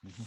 Ujú.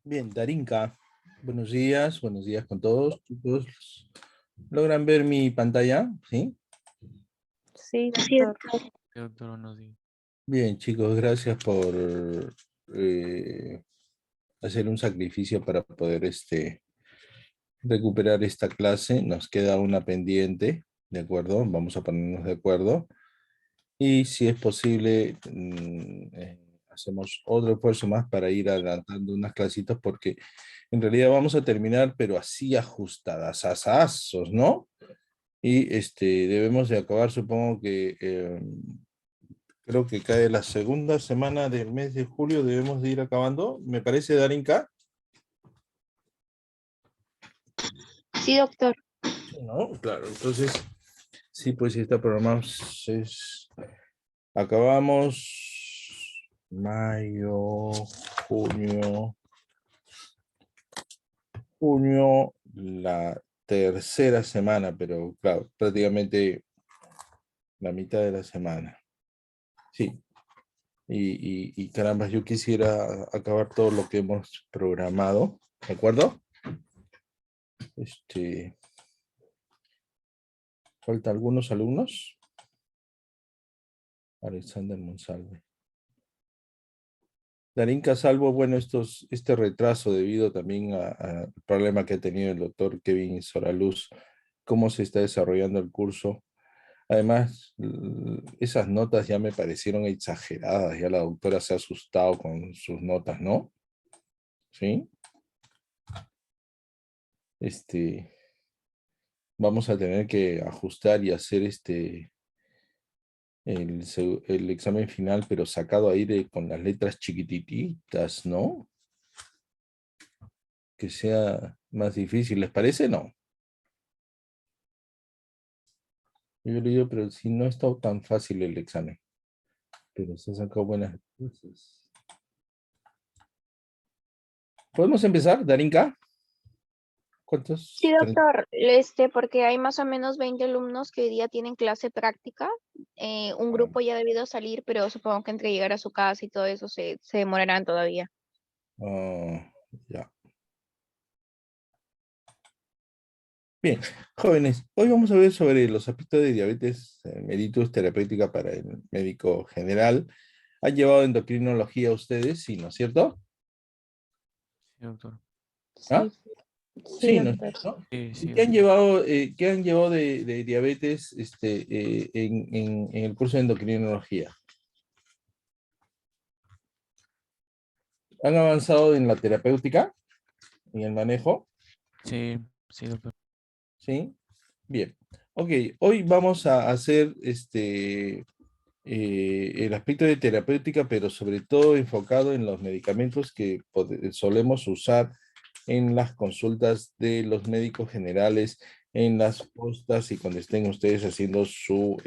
Bien, Darinka, buenos días con todos, chicos. ¿Logran ver mi pantalla? ¿Sí? Sí, Sí, doctor. doctor, buenos días. Bien, chicos, gracias por eh, hacer un sacrificio para poder recuperar esta clase. Nos queda una pendiente, ¿de acuerdo? Vamos a ponernos de acuerdo. Y si es posible, hacemos otro esfuerzo más para ir adelantando unas clasitas porque en realidad vamos a terminar, pero así ajustadas, asazos, ¿no? Y debemos de acabar, supongo que creo que cae la segunda semana del mes de julio, debemos de ir acabando. ¿Me parece, Darinka? Sí, doctor. Sí, ¿no? Claro, entonces, sí, pues sí está programado. Acabamos mayo, junio, la tercera semana, pero claro, prácticamente la mitad de la semana. Sí, y caramba, yo quisiera acabar todo lo que hemos programado, ¿de acuerdo? Falta algunos alumnos. Alexander Monsalve. Darinka, salvo, bueno, este retraso debido también al problema que ha tenido el doctor Kevin Soraluz, cómo se está desarrollando el curso. Además, esas notas ya me parecieron exageradas, ya la doctora se ha asustado con sus notas, ¿no? ¿Sí? Vamos a tener que ajustar y hacer el examen final, pero sacado ahí con las letras chiquititas, ¿no? Que sea más difícil, ¿les parece? No. Yo le digo, pero si no ha estado tan fácil el examen, pero se ha sacado buenas cosas. ¿Podemos empezar, Darinka? Sí, ¿Cuántos? doctor. Porque hay más o menos 20 alumnos que hoy día tienen clase práctica. Un Ah, grupo ya ha debido salir, pero supongo que entre llegar a su casa y todo eso se demorarán todavía. ya. Bien, jóvenes, hoy vamos a ver sobre los aspectos de diabetes mellitus terapéutica para el médico general. ¿Han llevado endocrinología ustedes? Sí, ¿no es cierto? Sí, doctor. ¿Ah? Sí, sí, Sí, ¿no es doctor. cierto? Sí, ¿Y sí, qué han doctor. llevado, de diabetes en el curso de endocrinología? ¿Han avanzado en la terapéutica, en el manejo? Sí, sí, doctor. ¿Sí? Bien. Ok, hoy vamos a hacer el aspecto de terapéutica, pero sobre todo enfocado en los medicamentos que solemos usar en las consultas de los médicos generales, en las postas y cuando estén ustedes haciendo sus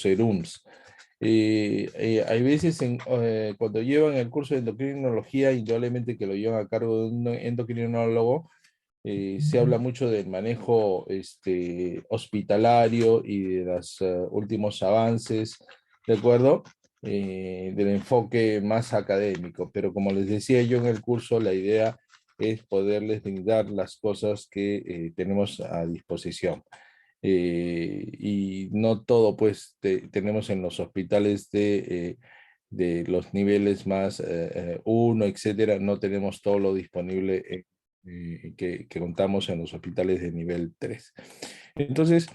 serums. Hay veces cuando llevan el curso de endocrinología, indudablemente que lo llevan a cargo de un endocrinólogo, se habla mucho del manejo hospitalario y de los últimos avances, ¿de acuerdo? Del enfoque más académico, pero como les decía yo en el curso, la idea es poderles brindar las cosas que tenemos a disposición. Y no todo, pues, tenemos en los hospitales de los niveles más uno, etcétera, no tenemos todo lo disponible que contamos en los hospitales de nivel 3. Entonces,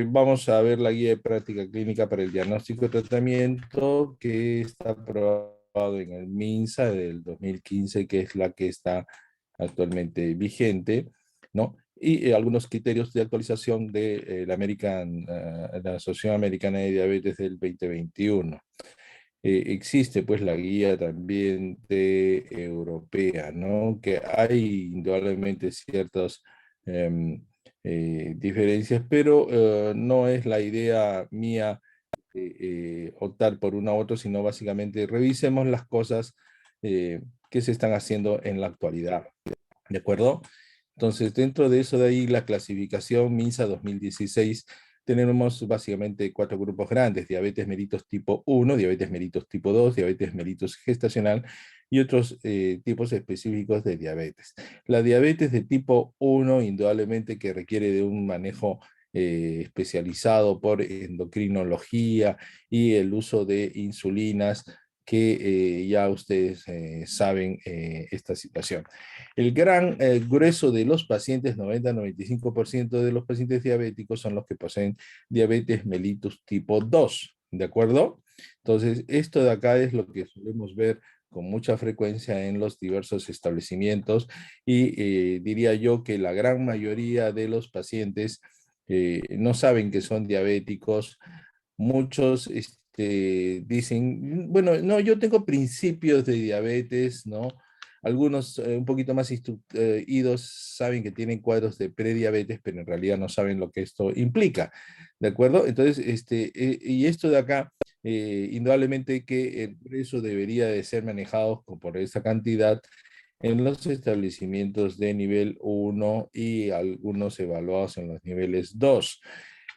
vamos a ver la guía de práctica clínica para el diagnóstico y tratamiento que está aprobado en el MINSA del 2015, que es la que está actualmente vigente, ¿no? Y algunos criterios de actualización de la Asociación Americana de Diabetes del 2021. Existe pues la guía también de europea, ¿no? Que hay indudablemente ciertas diferencias, pero no es la idea mía optar por una u otra, sino básicamente revisemos las cosas que se están haciendo en la actualidad, ¿de acuerdo? Entonces, dentro de eso de ahí la clasificación MINSA 2016 tenemos básicamente 4 grupos grandes: diabetes mellitus tipo 1, diabetes mellitus tipo 2, diabetes mellitus gestacional y otros tipos específicos de diabetes. La diabetes de tipo 1 indudablemente que requiere de un manejo especializado por endocrinología y el uso de insulinas, que ya ustedes saben esta situación. El gran grueso de los pacientes, 90-95% de los pacientes diabéticos, son los que poseen diabetes mellitus tipo 2, ¿de acuerdo? Entonces, esto de acá es lo que solemos ver con mucha frecuencia en los diversos establecimientos y diría yo que la gran mayoría de los pacientes no saben que son diabéticos. Muchos dicen, bueno, no, yo tengo principios de diabetes, ¿no? Algunos un poquito más instruidos saben que tienen cuadros de prediabetes, pero en realidad no saben lo que esto implica, ¿de acuerdo? Entonces, y esto de acá, indudablemente que el precio debería de ser manejado por esa cantidad en los establecimientos de nivel 1 y algunos evaluados en los niveles 2.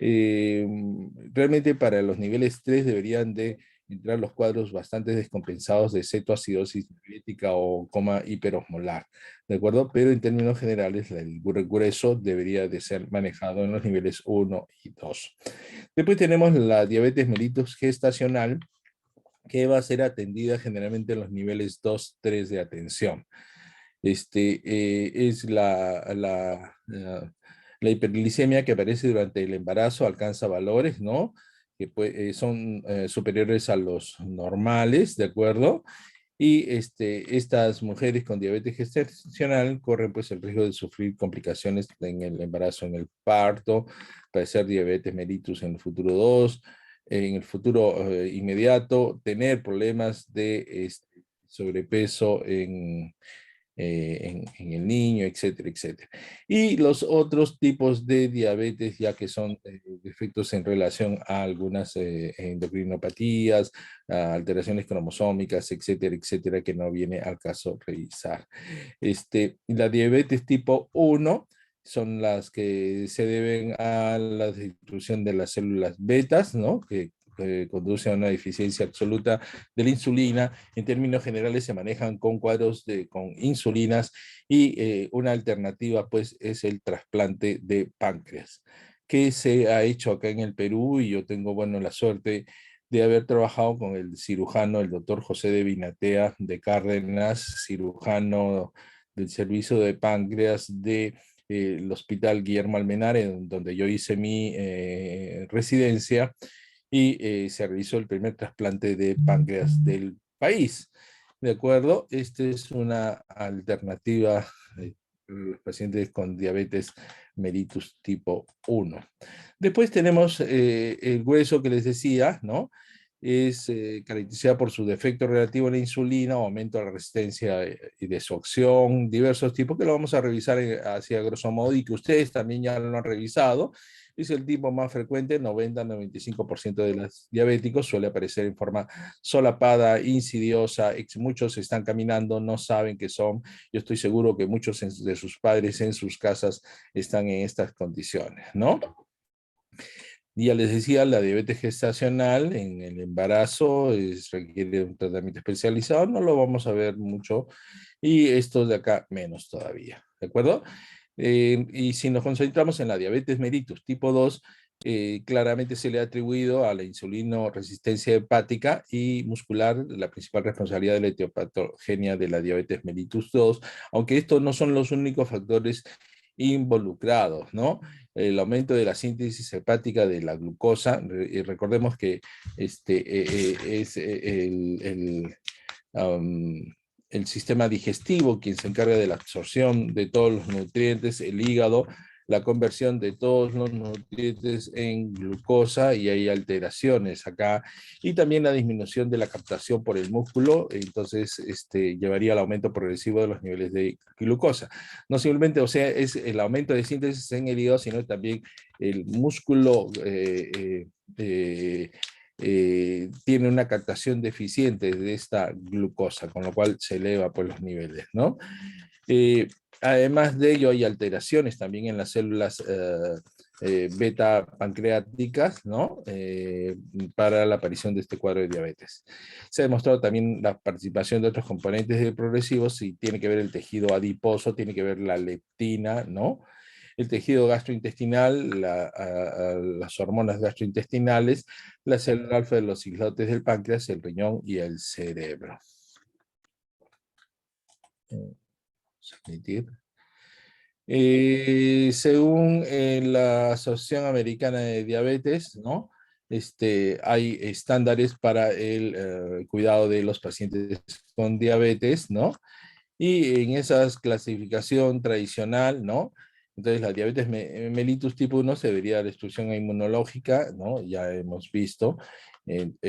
Realmente para los niveles 3 deberían de entrar los cuadros bastante descompensados de cetoacidosis diabética o coma hiperosmolar, ¿de acuerdo? Pero en términos generales el grueso debería de ser manejado en los niveles 1 y 2. Después tenemos la diabetes mellitus gestacional, que va a ser atendida generalmente en los niveles 2, 3 de atención. Es la hiperglicemia que aparece durante el embarazo, alcanza valores, ¿no? Que son superiores a los normales, ¿de acuerdo? Y estas mujeres con diabetes gestacional corren pues el riesgo de sufrir complicaciones en el embarazo, en el parto, padecer diabetes mellitus en el futuro 2, en el futuro inmediato, tener problemas de sobrepeso en el niño, etcétera, etcétera. Y los otros tipos de diabetes, ya que son defectos en relación a algunas endocrinopatías, a alteraciones cromosómicas, etcétera, etcétera, que no viene al caso revisar. La diabetes tipo 1 son las que se deben a la destrucción de las células betas, ¿no? Que conduce a una deficiencia absoluta de la insulina. En términos generales se manejan con cuadros con insulinas y una alternativa pues es el trasplante de páncreas, que se ha hecho acá en el Perú, y yo tengo, bueno, la suerte de haber trabajado con el cirujano, el doctor José de Vinatea de Cárdenas, cirujano del servicio de páncreas de el Hospital Guillermo Almenara, donde yo hice mi residencia, y se realizó el primer trasplante de páncreas del país. ¿De acuerdo? Esta es una alternativa para los pacientes con diabetes mellitus tipo 1. Después tenemos el hueso que les decía, ¿no? Es caracterizada por su defecto relativo a la insulina, aumento de la resistencia y desocción, diversos tipos que lo vamos a revisar hacia grosso modo y que ustedes también ya lo han revisado. Es el tipo más frecuente, 90-95% de los diabéticos suele aparecer en forma solapada, insidiosa, muchos están caminando, no saben qué son. Yo estoy seguro que muchos de sus padres en sus casas están en estas condiciones, ¿no? Ya les decía, la diabetes gestacional en el embarazo requiere un tratamiento especializado, no lo vamos a ver mucho, y estos de acá menos todavía, ¿de acuerdo? Y si nos concentramos en la diabetes mellitus tipo 2, claramente se le ha atribuido a la insulinoresistencia hepática y muscular la principal responsabilidad de la etiopatogenia de la diabetes mellitus 2, aunque estos no son los únicos factores involucrados, ¿no? El aumento de la síntesis hepática de la glucosa, y recordemos que es el sistema digestivo quien se encarga de la absorción de todos los nutrientes, el hígado, la conversión de todos los nutrientes en glucosa, y hay alteraciones acá, y también la disminución de la captación por el músculo, entonces llevaría al aumento progresivo de los niveles de glucosa. No simplemente, o sea, es el aumento de síntesis en el hígado, sino también el músculo tiene una captación deficiente de esta glucosa, con lo cual se eleva por los niveles, ¿no? Además de ello, hay alteraciones también en las células beta pancreáticas, ¿no? Para la aparición de este cuadro de diabetes. Se ha demostrado también la participación de otros componentes del progresivo, si tiene que ver el tejido adiposo, tiene que ver la leptina, ¿no? El tejido gastrointestinal, las hormonas gastrointestinales, la célula alfa de los islotes del páncreas, el riñón y el cerebro. Según la Asociación Americana de Diabetes, ¿no? Hay estándares para el cuidado de los pacientes con diabetes, ¿no? Y en esa clasificación tradicional, ¿no? Entonces la diabetes mellitus tipo 1 se debería a la destrucción inmunológica, ¿no? Ya hemos visto.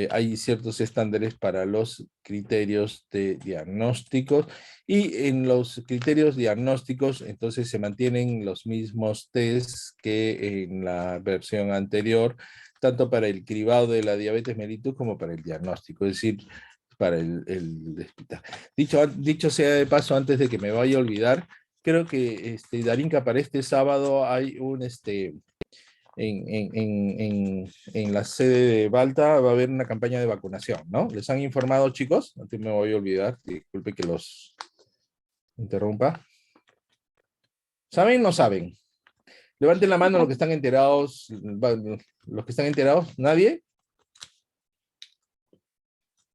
Hay ciertos estándares para los criterios de diagnósticos y en los criterios diagnósticos entonces se mantienen los mismos tests que en la versión anterior, tanto para el cribado de la diabetes mellitus como para el diagnóstico, es decir, para el hospital. Dicho sea de paso, antes de que me vaya a olvidar, creo que Darinka, para este sábado hay un en la sede de Balta va a haber una campaña de vacunación, ¿no? ¿Les han informado, chicos? Antes me voy a olvidar, disculpe que los interrumpa. ¿Saben o no saben? Levanten la mano los que están enterados. Los que están enterados, ¿nadie?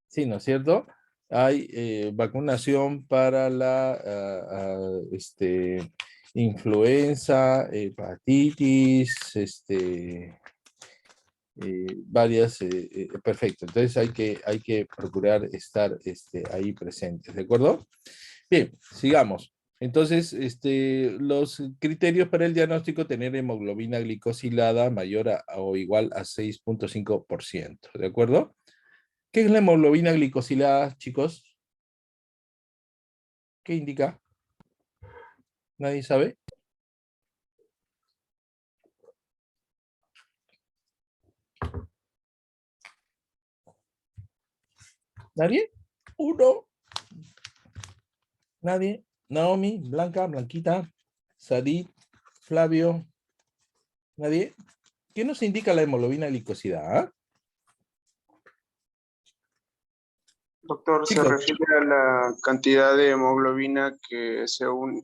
Sí, ¿no es cierto? Hay vacunación para la influenza, hepatitis, varias, perfecto. Entonces hay que procurar estar ahí presentes, ¿de acuerdo? Bien, sigamos. Entonces, los criterios para el diagnóstico, tener hemoglobina glicosilada mayor o igual a 6.5%, ¿de acuerdo? ¿Qué es la hemoglobina glicosilada, chicos? ¿Qué indica? ¿Nadie sabe? ¿Nadie? Uno. ¿Nadie? Naomi, Blanca, Blanquita, Sadit, Flavio. ¿Nadie? ¿Qué nos indica la hemoglobina glicosilada? Doctor, se Chicos. refiere a la cantidad de hemoglobina que se une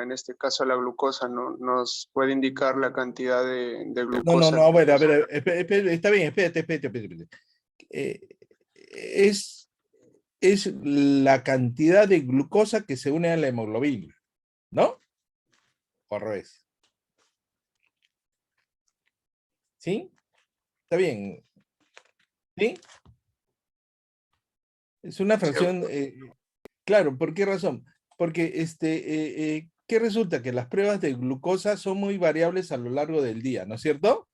en este caso a la glucosa, ¿no? Nos puede indicar la cantidad de glucosa. No, a ver, está bien, espérate. Es la cantidad de glucosa que se une a la hemoglobina, ¿no? ¿O al revés? ¿Sí? Está bien. ¿Sí? Es una fracción, claro, ¿por qué razón? Porque ¿qué resulta? Que las pruebas de glucosa son muy variables a lo largo del día, ¿no es cierto?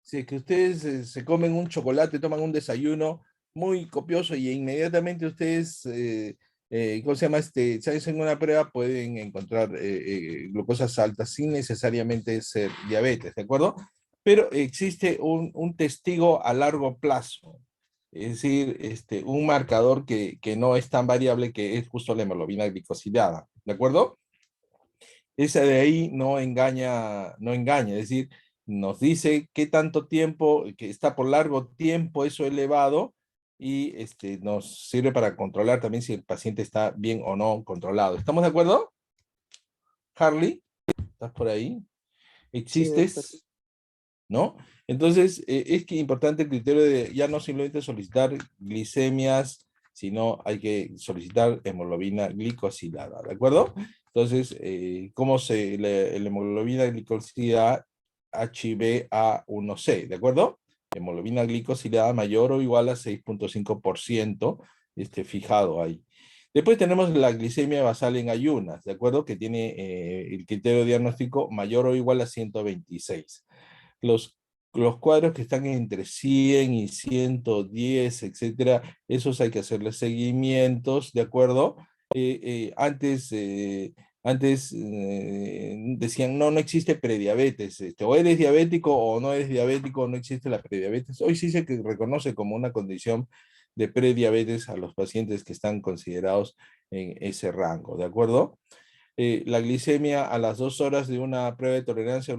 Si es que ustedes se comen un chocolate, toman un desayuno muy copioso y inmediatamente ustedes, ¿cómo se llama? Se hacen una prueba, pueden encontrar glucosas altas sin necesariamente ser diabetes, ¿de acuerdo? Pero existe un testigo a largo plazo, es decir, un marcador que no es tan variable, que es justo la hemoglobina glicosilada, ¿de acuerdo? Esa de ahí no engaña, es decir, nos dice qué tanto tiempo, que está por largo tiempo eso elevado, y nos sirve para controlar también si el paciente está bien o no controlado. ¿Estamos de acuerdo? Harley, ¿estás por ahí? Sí, doctor. ¿Existes? ¿No? Entonces, es que importante el criterio de ya no simplemente solicitar glicemias, sino hay que solicitar hemoglobina glicosilada, ¿de acuerdo? Entonces, ¿cómo la hemoglobina glicosilada HbA1c, ¿de acuerdo? Hemoglobina glicosilada mayor o igual a 6.5%, fijado ahí. Después tenemos la glicemia basal en ayunas, ¿de acuerdo? Que tiene el criterio diagnóstico mayor o igual a 126. Los cuadros que están entre 100 y 110, etcétera, esos hay que hacerles seguimientos, ¿de acuerdo? Antes decían, no existe prediabetes, o eres diabético o no eres diabético, no existe la prediabetes. Hoy sí se reconoce como una condición de prediabetes a los pacientes que están considerados en ese rango, ¿de acuerdo? la glicemia a las 2 horas de una prueba de tolerancia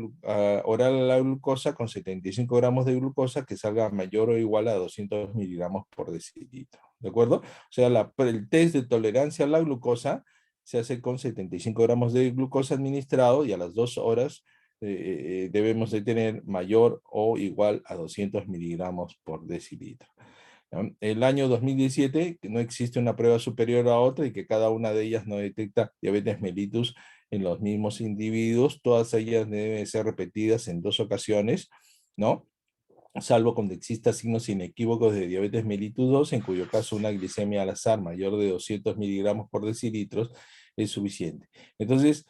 oral a la glucosa con 75 gramos de glucosa que salga mayor o igual a 200 miligramos por decilitro. ¿De acuerdo? O sea, el test de tolerancia a la glucosa se hace con 75 gramos de glucosa administrado y a las 2 horas debemos de tener mayor o igual a 200 miligramos por decilitro. ¿No? El año 2017 no existe una prueba superior a otra y que cada una de ellas no detecta diabetes mellitus en los mismos individuos. Todas ellas deben ser repetidas en 2 ocasiones, ¿no? Salvo cuando exista signos inequívocos de diabetes mellitus 2, en cuyo caso una glicemia al azar mayor de 200 miligramos por decilitros es suficiente. Entonces,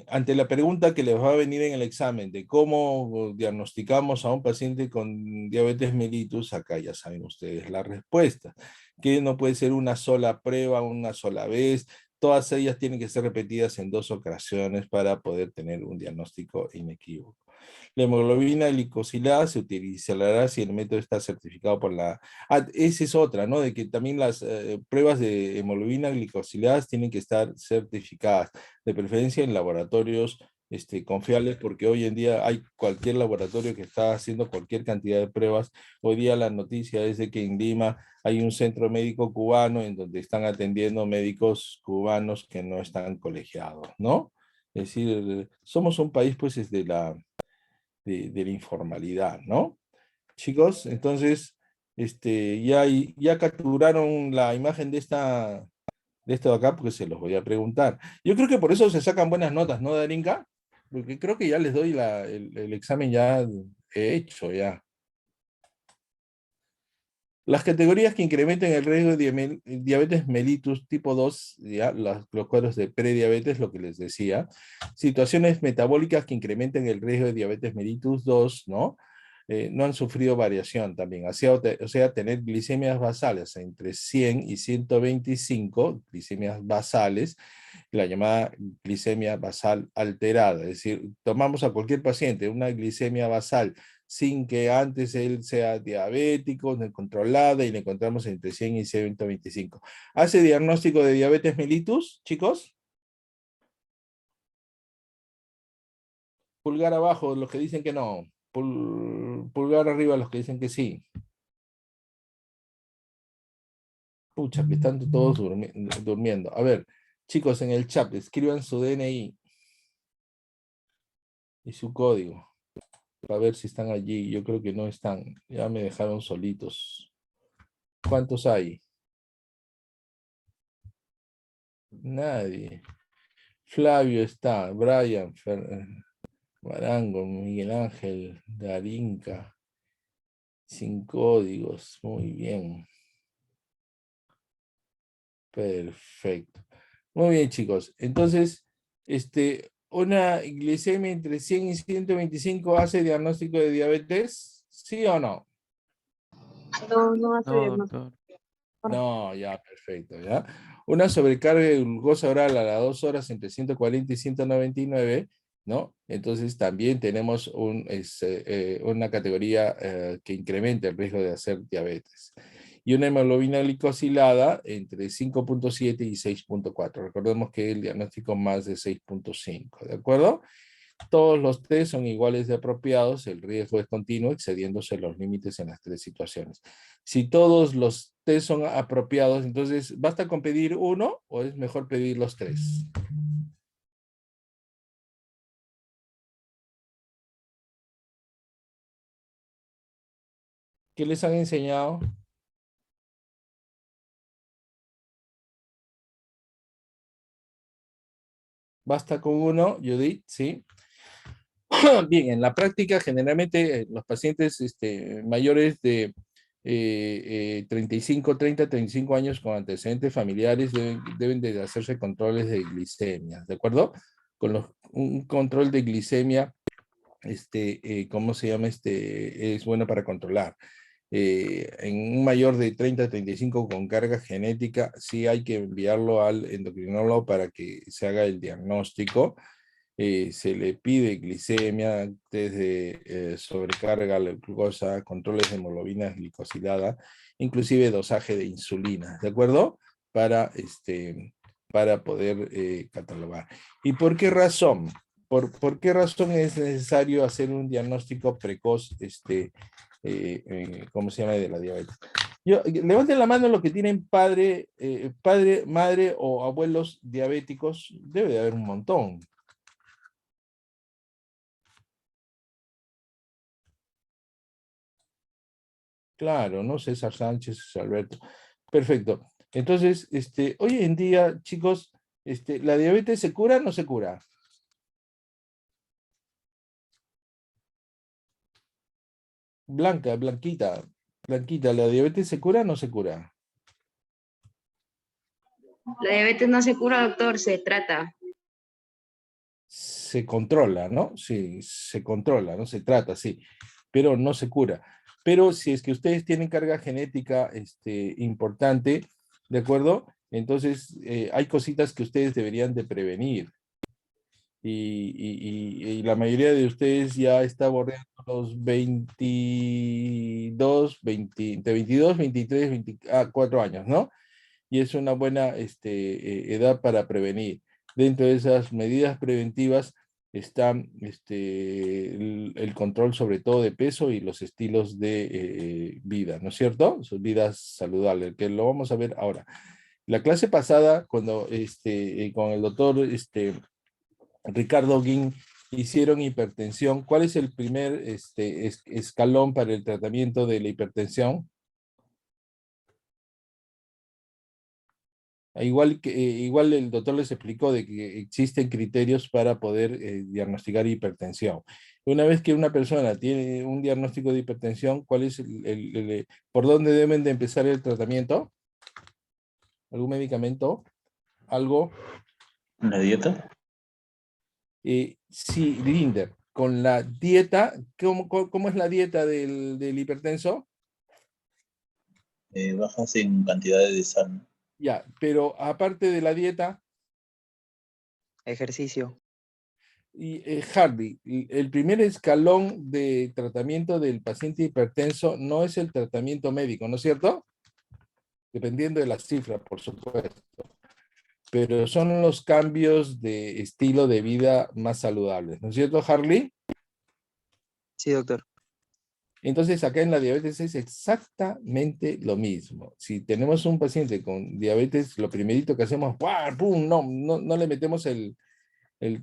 ante la pregunta que les va a venir en el examen de cómo diagnosticamos a un paciente con diabetes mellitus, acá ya saben ustedes la respuesta, que no puede ser una sola prueba, una sola vez, todas ellas tienen que ser repetidas en 2 ocasiones para poder tener un diagnóstico inequívoco. La hemoglobina glicosilada se utilizará si el método está certificado por la... esa es otra, ¿no? De que también las pruebas de hemoglobina glicosiladas tienen que estar certificadas, de preferencia en laboratorios confiables, porque hoy en día hay cualquier laboratorio que está haciendo cualquier cantidad de pruebas. Hoy día la noticia es de que en Lima hay un centro médico cubano en donde están atendiendo médicos cubanos que no están colegiados, ¿no? Es decir, somos un país pues de la informalidad, ¿no? Chicos, entonces, ya capturaron la imagen de esto de acá, porque se los voy a preguntar. Yo creo que por eso se sacan buenas notas, ¿no, Darinka? Porque creo que ya les doy el examen ya hecho, ya. Las categorías que incrementen el riesgo de diabetes mellitus tipo 2, ya, los cuadros de prediabetes, lo que les decía. Situaciones metabólicas que incrementen el riesgo de diabetes mellitus 2, ¿no? No han sufrido variación también. O sea, tener glicemias basales entre 100 y 125, glicemias basales, la llamada glicemia basal alterada. Es decir, tomamos a cualquier paciente una glicemia basal sin que antes él sea diabético, controlada, y le encontramos entre 100 y 125. ¿Hace diagnóstico de diabetes mellitus, chicos? Pulgar abajo los que dicen que no. Pulgar arriba los que dicen que sí. Pucha, que están todos durmiendo. A ver, chicos, en el chat escriban su DNI y su código para ver si están allí. Yo creo que no están. Ya me dejaron solitos. ¿Cuántos hay? Nadie. Flavio está, Brian, Marango, Miguel Ángel, Darinka, sin códigos, muy bien. Perfecto. Muy bien, chicos. Entonces, una glicemia entre 100 y 125 hace diagnóstico de diabetes, ¿sí o no? No hace No, diagnóstico. doctor. No, ya, perfecto, ya. Una sobrecarga de glucosa oral a las 2 horas entre 140 y 199, ¿no? Entonces también tenemos una categoría que incrementa el riesgo de hacer diabetes. Y una hemoglobina glicosilada entre 5.7 y 6.4. Recordemos que el diagnóstico más de 6.5, ¿de acuerdo? Todos los test son iguales de apropiados, el riesgo es continuo, excediéndose los límites en las 3 situaciones. Si todos los test son apropiados, entonces, ¿basta con pedir uno o es mejor pedir los 3? ¿Qué les han enseñado? ¿Basta con uno, Judith? ¿Sí? Bien, en la práctica, generalmente los pacientes mayores de 35 años con antecedentes familiares deben de hacerse controles de glicemia, ¿de acuerdo? Un control de glicemia, ¿cómo se llama? Es bueno para controlar. En un mayor de 30-35 con carga genética, sí hay que enviarlo al endocrinólogo para que se haga el diagnóstico. Se le pide glicemia, desde sobrecarga la glucosa, controles de hemoglobina glicosilada, inclusive dosaje de insulina, ¿de acuerdo? Para para poder catalogar. ¿Y por qué razón? ¿Por qué razón es necesario hacer un diagnóstico precoz, ¿cómo se llama? De la diabetes. Levanten la mano los que tienen padre, madre o abuelos diabéticos. Debe de haber un montón. Claro, ¿no? César Sánchez, Alberto. Perfecto. Entonces, hoy en día, chicos, ¿la diabetes se cura o no se cura? Blanquita, ¿la diabetes se cura o no se cura? La diabetes no se cura, doctor, se trata. Se controla, ¿no? Sí, se controla, ¿no? Se trata, sí, pero no se cura. Pero si es que ustedes tienen carga genética importante, ¿de acuerdo? Entonces, hay cositas que ustedes deberían de prevenir. Y la mayoría de ustedes ya está bordeando los 22, 20, entre 22, 23, 24 años, ¿no? Y es una buena edad para prevenir. Dentro de esas medidas preventivas está el control sobre todo de peso y los estilos de vida, ¿no es cierto? Sus vidas saludables, que lo vamos a ver ahora. La clase pasada, cuando con el doctor Ricardo Guin hicieron hipertensión, ¿cuál es el primer escalón para el tratamiento de la hipertensión? Igual el doctor les explicó de que existen criterios para poder diagnosticar hipertensión. Una vez que una persona tiene un diagnóstico de hipertensión, ¿cuál es por dónde deben de empezar el tratamiento? ¿Algún medicamento? ¿Algo? ¿La dieta? Sí, Linder, con la dieta, ¿cómo es la dieta del hipertenso? Bajas en cantidades de sal. Ya, pero aparte de la dieta, Ejercicio. y Hardy, el primer escalón de tratamiento del paciente hipertenso no es el tratamiento médico, ¿no es cierto? Dependiendo de las cifras, por supuesto. Pero son los cambios de estilo de vida más saludables, ¿no es cierto, Harley? Sí, doctor. Entonces, acá en la diabetes es exactamente lo mismo. Si tenemos un paciente con diabetes, lo primerito que hacemos, ¡pum! ¡Pum! No le metemos el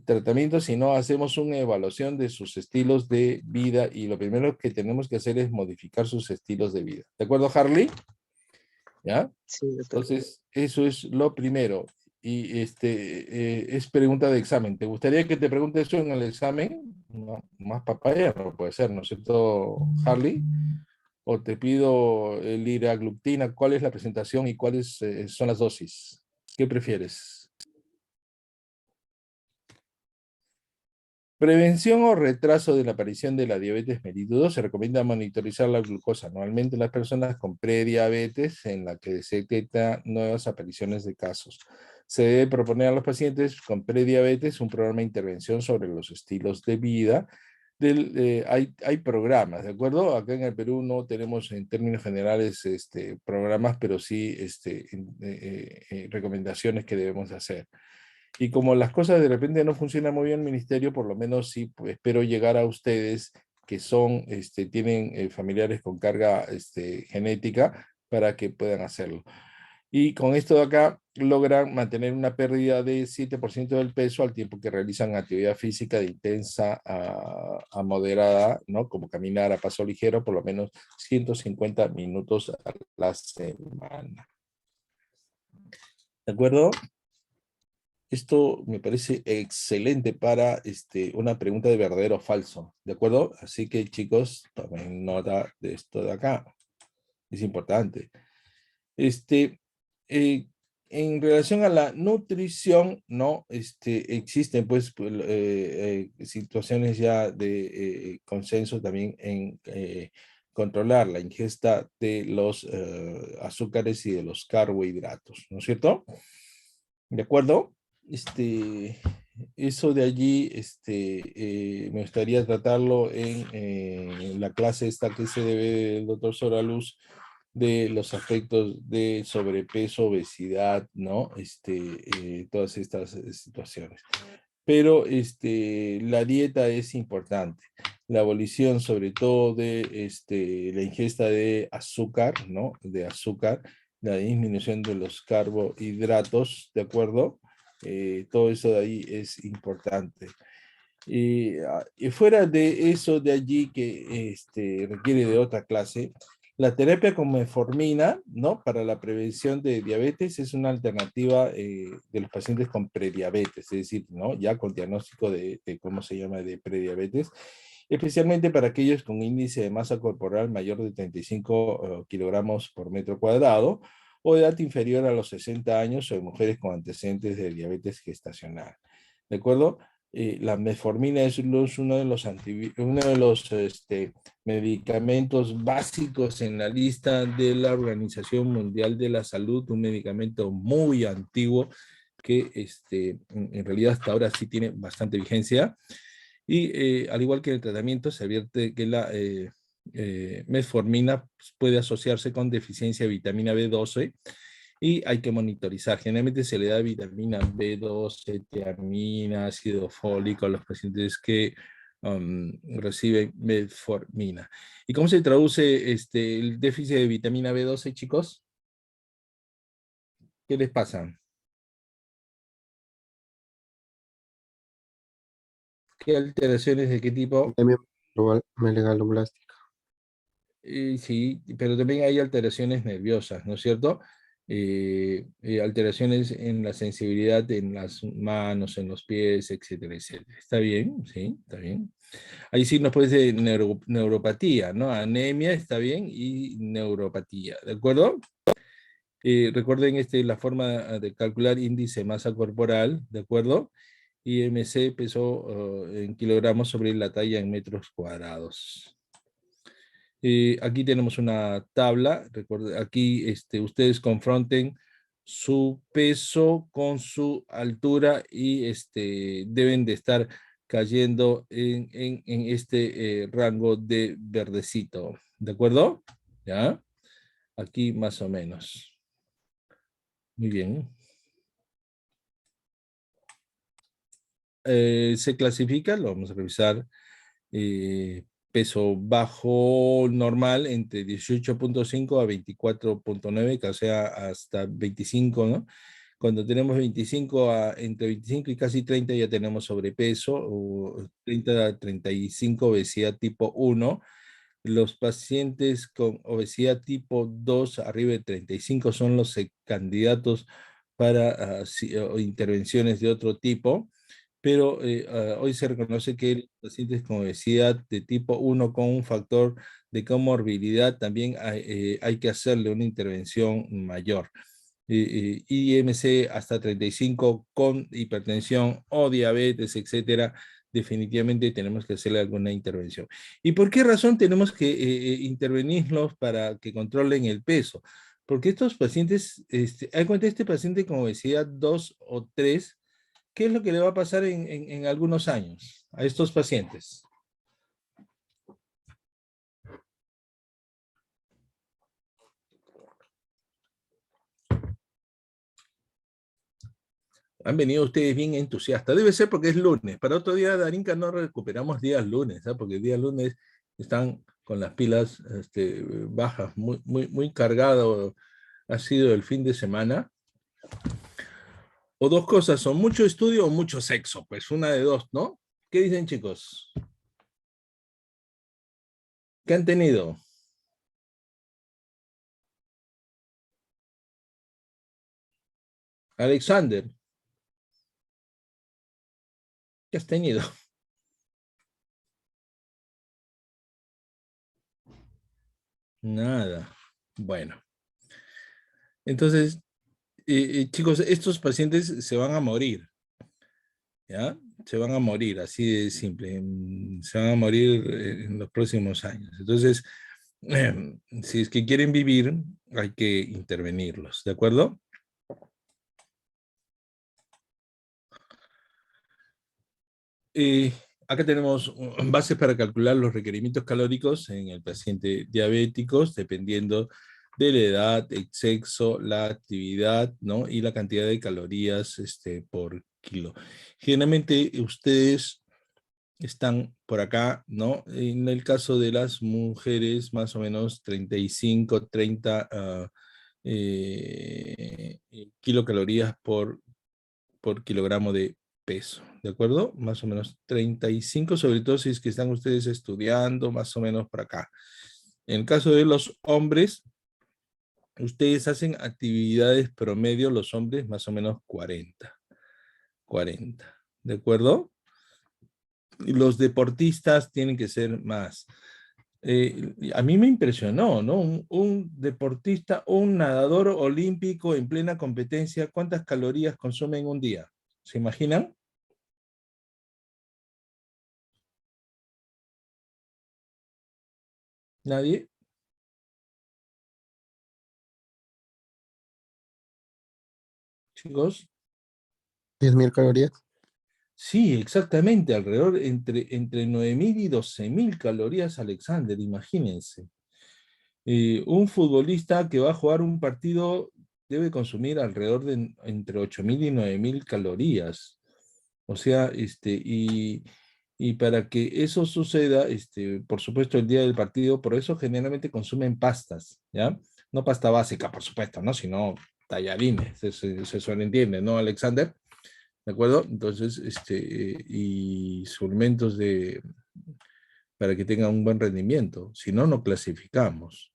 tratamiento, sino hacemos una evaluación de sus estilos de vida y lo primero que tenemos que hacer es modificar sus estilos de vida. ¿De acuerdo, Harley? ¿Ya? Sí, doctor. Entonces, eso es lo primero. Y es pregunta de examen. ¿Te gustaría que te pregunte eso en el examen? No, más papaya no puede ser, ¿no es cierto, Harley? O te pido el liraglutida, ¿cuál es la presentación y cuáles son las dosis? ¿Qué prefieres? Prevención o retraso de la aparición de la diabetes mellitus 2. Se recomienda monitorizar la glucosa anualmente en las personas con prediabetes en la que se detecta nuevas apariciones de casos. Se debe proponer a los pacientes con prediabetes un programa de intervención sobre los estilos de vida. Hay programas, ¿de acuerdo? Acá en el Perú no tenemos en términos generales programas, pero sí recomendaciones que debemos hacer. Y como las cosas de repente no funcionan muy bien en el ministerio, por lo menos sí espero llegar a ustedes que son, tienen familiares con carga genética para que puedan hacerlo. Y con esto de acá logran mantener una pérdida de 7% del peso al tiempo que realizan actividad física de intensa a moderada, ¿no? Como caminar a paso ligero por lo menos 150 minutos a la semana. ¿De acuerdo? Esto me parece excelente para una pregunta de verdadero o falso, ¿de acuerdo? Así que chicos, tomen nota de esto de acá. Es importante. En relación a la nutrición, ¿no? Existen pues situaciones ya de consenso también en controlar la ingesta de los azúcares y de los carbohidratos, ¿no es cierto? ¿De acuerdo? Eso de allí me gustaría tratarlo en la clase esta que se debe del doctor Soraluz de los aspectos de sobrepeso, obesidad, ¿no? Todas estas situaciones. Pero la dieta es importante. La abolición, sobre todo, de la ingesta de azúcar, ¿no? De azúcar, la disminución de los carbohidratos, ¿de acuerdo? Todo eso de ahí es importante. Y fuera de eso de allí que requiere de otra clase, la terapia con metformina, ¿no? Para la prevención de diabetes es una alternativa de los pacientes con prediabetes, es decir, ¿no? Ya con diagnóstico ¿cómo se llama?, de prediabetes, especialmente para aquellos con índice de masa corporal mayor de 35 kilogramos por metro cuadrado o edad inferior a los 60 años o de mujeres con antecedentes de diabetes gestacional. ¿De acuerdo? La metformina es uno de los, medicamentos básicos en la lista de la Organización Mundial de la Salud, un medicamento muy antiguo que en realidad hasta ahora sí tiene bastante vigencia. Y al igual que el tratamiento, se advierte que la metformina puede asociarse con deficiencia de vitamina B12 y hay que monitorizar. Generalmente se le da vitamina B12, tiamina, ácido fólico a los pacientes que reciben metformina. ¿Y cómo se traduce el déficit de vitamina B12, chicos? ¿Qué les pasa? ¿Qué alteraciones de qué tipo? Anemia megaloblástica. Sí, pero también hay alteraciones nerviosas, ¿no es cierto? Alteraciones en la sensibilidad en las manos, en los pies, etcétera, etcétera. ¿Está bien? Sí, está bien. Ahí sí nos puede ser neuropatía, ¿no? Anemia, está bien, y neuropatía, ¿de acuerdo? Recuerden la forma de calcular índice de masa corporal, ¿de acuerdo? IMC, peso en kilogramos sobre la talla en metros cuadrados. Aquí tenemos una tabla. Recuerden, aquí ustedes confronten su peso con su altura y deben de estar cayendo en este rango de verdecito. ¿De acuerdo? ¿Ya? Aquí más o menos. Muy bien. Se clasifica, lo vamos a revisar. Peso bajo normal entre 18.5 a 24.9, o sea, hasta 25, ¿no? Cuando tenemos entre 25 y casi 30 ya tenemos sobrepeso, o 30 a 35 obesidad tipo 1. Los pacientes con obesidad tipo 2 arriba de 35 son los candidatos para intervenciones de otro tipo. Pero hoy se reconoce que los pacientes con obesidad de tipo 1 con un factor de comorbilidad también hay que hacerle una intervención mayor. IMC hasta 35 con hipertensión o diabetes, etcétera, definitivamente tenemos que hacerle alguna intervención. ¿Y por qué razón tenemos que intervenirlos para que controlen el peso? Porque estos pacientes, hay cuenta este paciente con obesidad 2 o 3, ¿qué es lo que le va a pasar en algunos años a estos pacientes? Han venido ustedes bien entusiastas. Debe ser porque es lunes. Para otro día, Darinka, no recuperamos días lunes, ¿eh? Porque días lunes están con las pilas bajas, muy cargado ha sido el fin de semana. O dos cosas, o mucho estudio o mucho sexo, pues una de dos, ¿no? ¿Qué dicen, chicos? ¿Qué han tenido? Alexander, ¿qué has tenido? Nada. Bueno. Entonces, chicos, estos pacientes se van a morir, ¿ya? Se van a morir, así de simple. Se van a morir en los próximos años. Entonces, si es que quieren vivir, hay que intervenirlos, ¿de acuerdo? Acá tenemos bases para calcular los requerimientos calóricos en el paciente diabético, dependiendo de la edad, el sexo, la actividad, ¿no? Y la cantidad de calorías por kilo. Generalmente ustedes están por acá, ¿no? En el caso de las mujeres, más o menos 35, 30 kilocalorías por kilogramo de peso, ¿de acuerdo? Más o menos 35, sobre todo si es que están ustedes estudiando, más o menos por acá. En el caso de los hombres, ustedes hacen actividades promedio, los hombres, más o menos 40, ¿de acuerdo? Y los deportistas tienen que ser más. A mí me impresionó, ¿no? Un deportista, un nadador olímpico en plena competencia, ¿cuántas calorías consume en un día? ¿Se imaginan? ¿Nadie? Chicos. 10.000 calorías. Sí, exactamente, alrededor entre 9.000 y 12.000 calorías, Alexander, imagínense. Un futbolista que va a jugar un partido debe consumir alrededor de entre 8.000 y 9.000 calorías. O sea, y para que eso suceda, por supuesto, el día del partido, por eso generalmente consumen pastas, ¿ya? No pasta básica, por supuesto, ¿no? Sino tallarines, se sobreentiende, ¿no, Alexander? ¿De acuerdo? Entonces, y suplementos para que tengan un buen rendimiento, si no, no clasificamos.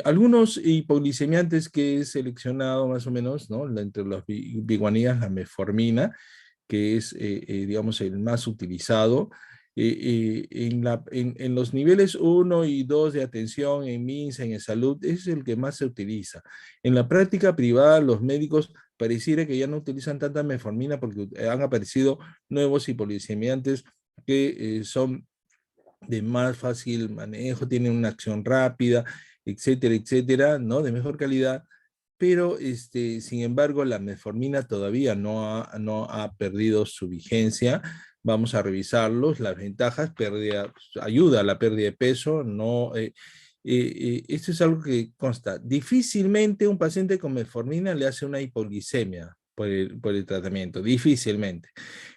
Algunos hipoglicemiantes que he seleccionado más o menos, ¿no? Entre las biguanidas, la metformina, que es, digamos, el más utilizado. En los niveles 1 y 2 de atención en MINSA, en salud, es el que más se utiliza. En la práctica privada, los médicos pareciera que ya no utilizan tanta metformina porque han aparecido nuevos hipoglicemiantes que son de más fácil manejo, tienen una acción rápida, etcétera, etcétera, ¿no? De mejor calidad, pero sin embargo la metformina todavía no ha perdido su vigencia. Vamos a revisarlos, las ventajas, ayuda a la pérdida de peso, no... esto es algo que consta. Difícilmente un paciente con metformina le hace una hipoglicemia por el tratamiento, difícilmente.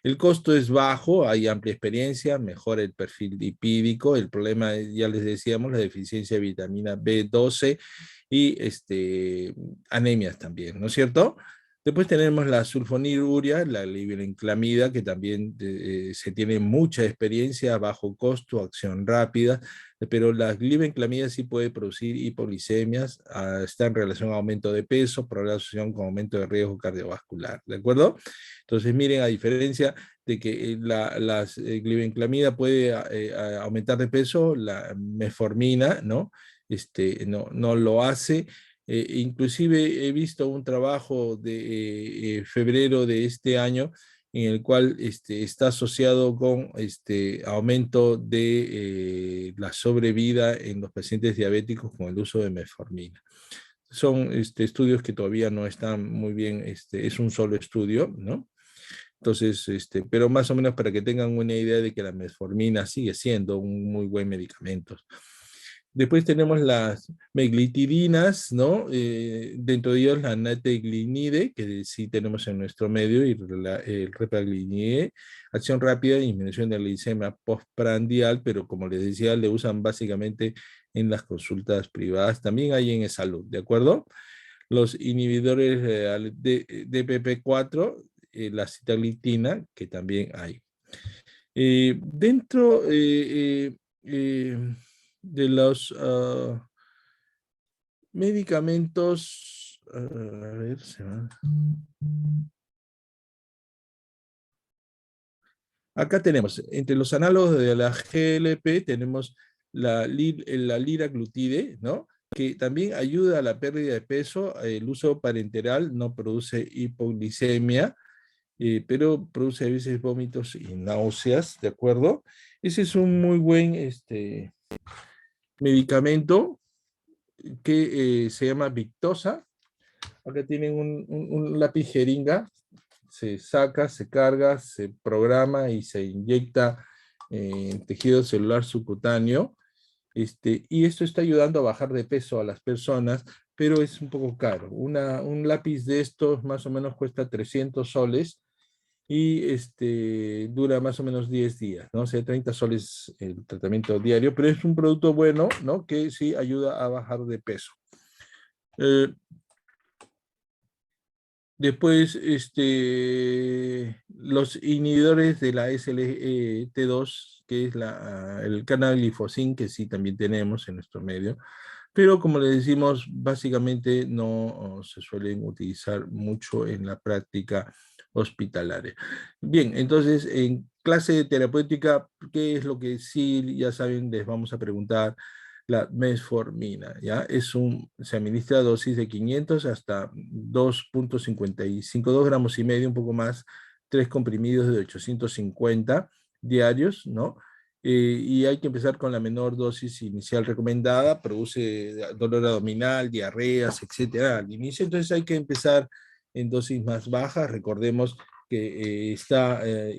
El costo es bajo, hay amplia experiencia, mejora el perfil lipídico, el problema, ya les decíamos, la deficiencia de vitamina B12 y anemias también, ¿no es cierto? Después tenemos la sulfoniluria, la glibenclamida, que también se tiene mucha experiencia, bajo costo, acción rápida, pero la glibenclamida sí puede producir hipoglicemias, está en relación a aumento de peso, por asociación con aumento de riesgo cardiovascular, ¿de acuerdo? Entonces miren, a diferencia de que la glibenclamida puede aumentar de peso, la metformina, ¿no? No lo hace. Inclusive he visto un trabajo de febrero de este año en el cual está asociado con aumento de la sobrevida en los pacientes diabéticos con el uso de metformina. Son estudios que todavía no están muy bien, es un solo estudio, ¿no? Entonces, pero más o menos para que tengan una idea de que la metformina sigue siendo un muy buen medicamento. Después tenemos las meglitidinas, ¿no? Dentro de ellos la nateglinide, que sí tenemos en nuestro medio, y el repaglidine, acción rápida, disminución de la glicemia postprandial, pero como les decía, le usan básicamente en las consultas privadas. También hay en salud, ¿de acuerdo? Los inhibidores de DPP4, la sitaglitina, que también hay. Dentro de los medicamentos, a ver, acá tenemos, entre los análogos de la GLP, tenemos la liraglutide, ¿no? Que también ayuda a la pérdida de peso. El uso parenteral no produce hipoglicemia, pero produce a veces vómitos y náuseas, ¿de acuerdo? Ese es un muy buen medicamento que se llama Victoza. Acá tienen un lápiz jeringa, se saca, se carga, se programa y se inyecta en tejido celular subcutáneo. Y esto está ayudando a bajar de peso a las personas, pero es un poco caro. Un lápiz de estos más o menos cuesta 300 soles y dura más o menos 10 días, ¿no? O sea, 30 soles el tratamiento diario, pero es un producto bueno, ¿no? Que sí ayuda a bajar de peso. Después, los inhibidores de la SLT2, que es el canaglifosine, que sí también tenemos en nuestro medio, pero como le decimos, básicamente no se suelen utilizar mucho en la práctica hospitalaria. Bien, entonces, en clase terapéutica, ¿qué es lo que sí, ya saben, les vamos a preguntar? La metformina, ¿ya? Se administra a dosis de 500 hasta 2,55, 2 gramos y medio, un poco más, 3 comprimidos de 850 diarios, ¿no? Y hay que empezar con la menor dosis inicial recomendada, produce dolor abdominal, diarreas, etcétera, al inicio, entonces hay que empezar en dosis más bajas. Recordemos que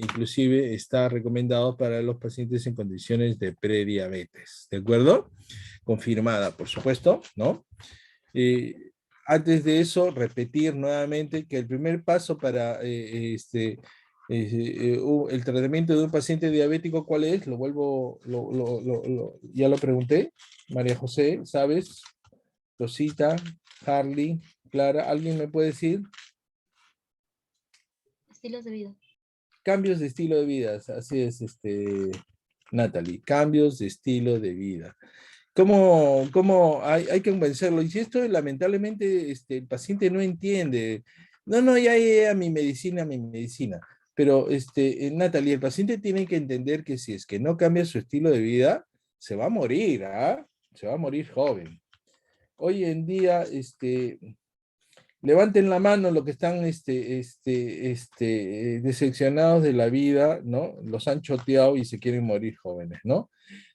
inclusive está recomendado para los pacientes en condiciones de prediabetes, ¿de acuerdo? Confirmada, por supuesto, ¿no? Antes de eso, repetir nuevamente que el primer paso para el tratamiento de un paciente diabético, ¿cuál es? Lo vuelvo, ya lo pregunté. María José, ¿sabes? Rosita, Harley, Clara, ¿alguien me puede decir? Estilos de vida. Cambios de estilo de vida, así es, Natalie, cambios de estilo de vida. ¿Cómo hay que convencerlo? Y si esto lamentablemente el paciente no entiende, no, ya, mi medicina. Pero, Natalie, el paciente tiene que entender que si es que no cambia su estilo de vida, se va a morir, ¿ah? Se va a morir joven. Hoy en día, levanten la mano los que están decepcionados de la vida, ¿no? Los han choteado y se quieren morir jóvenes, ¿no?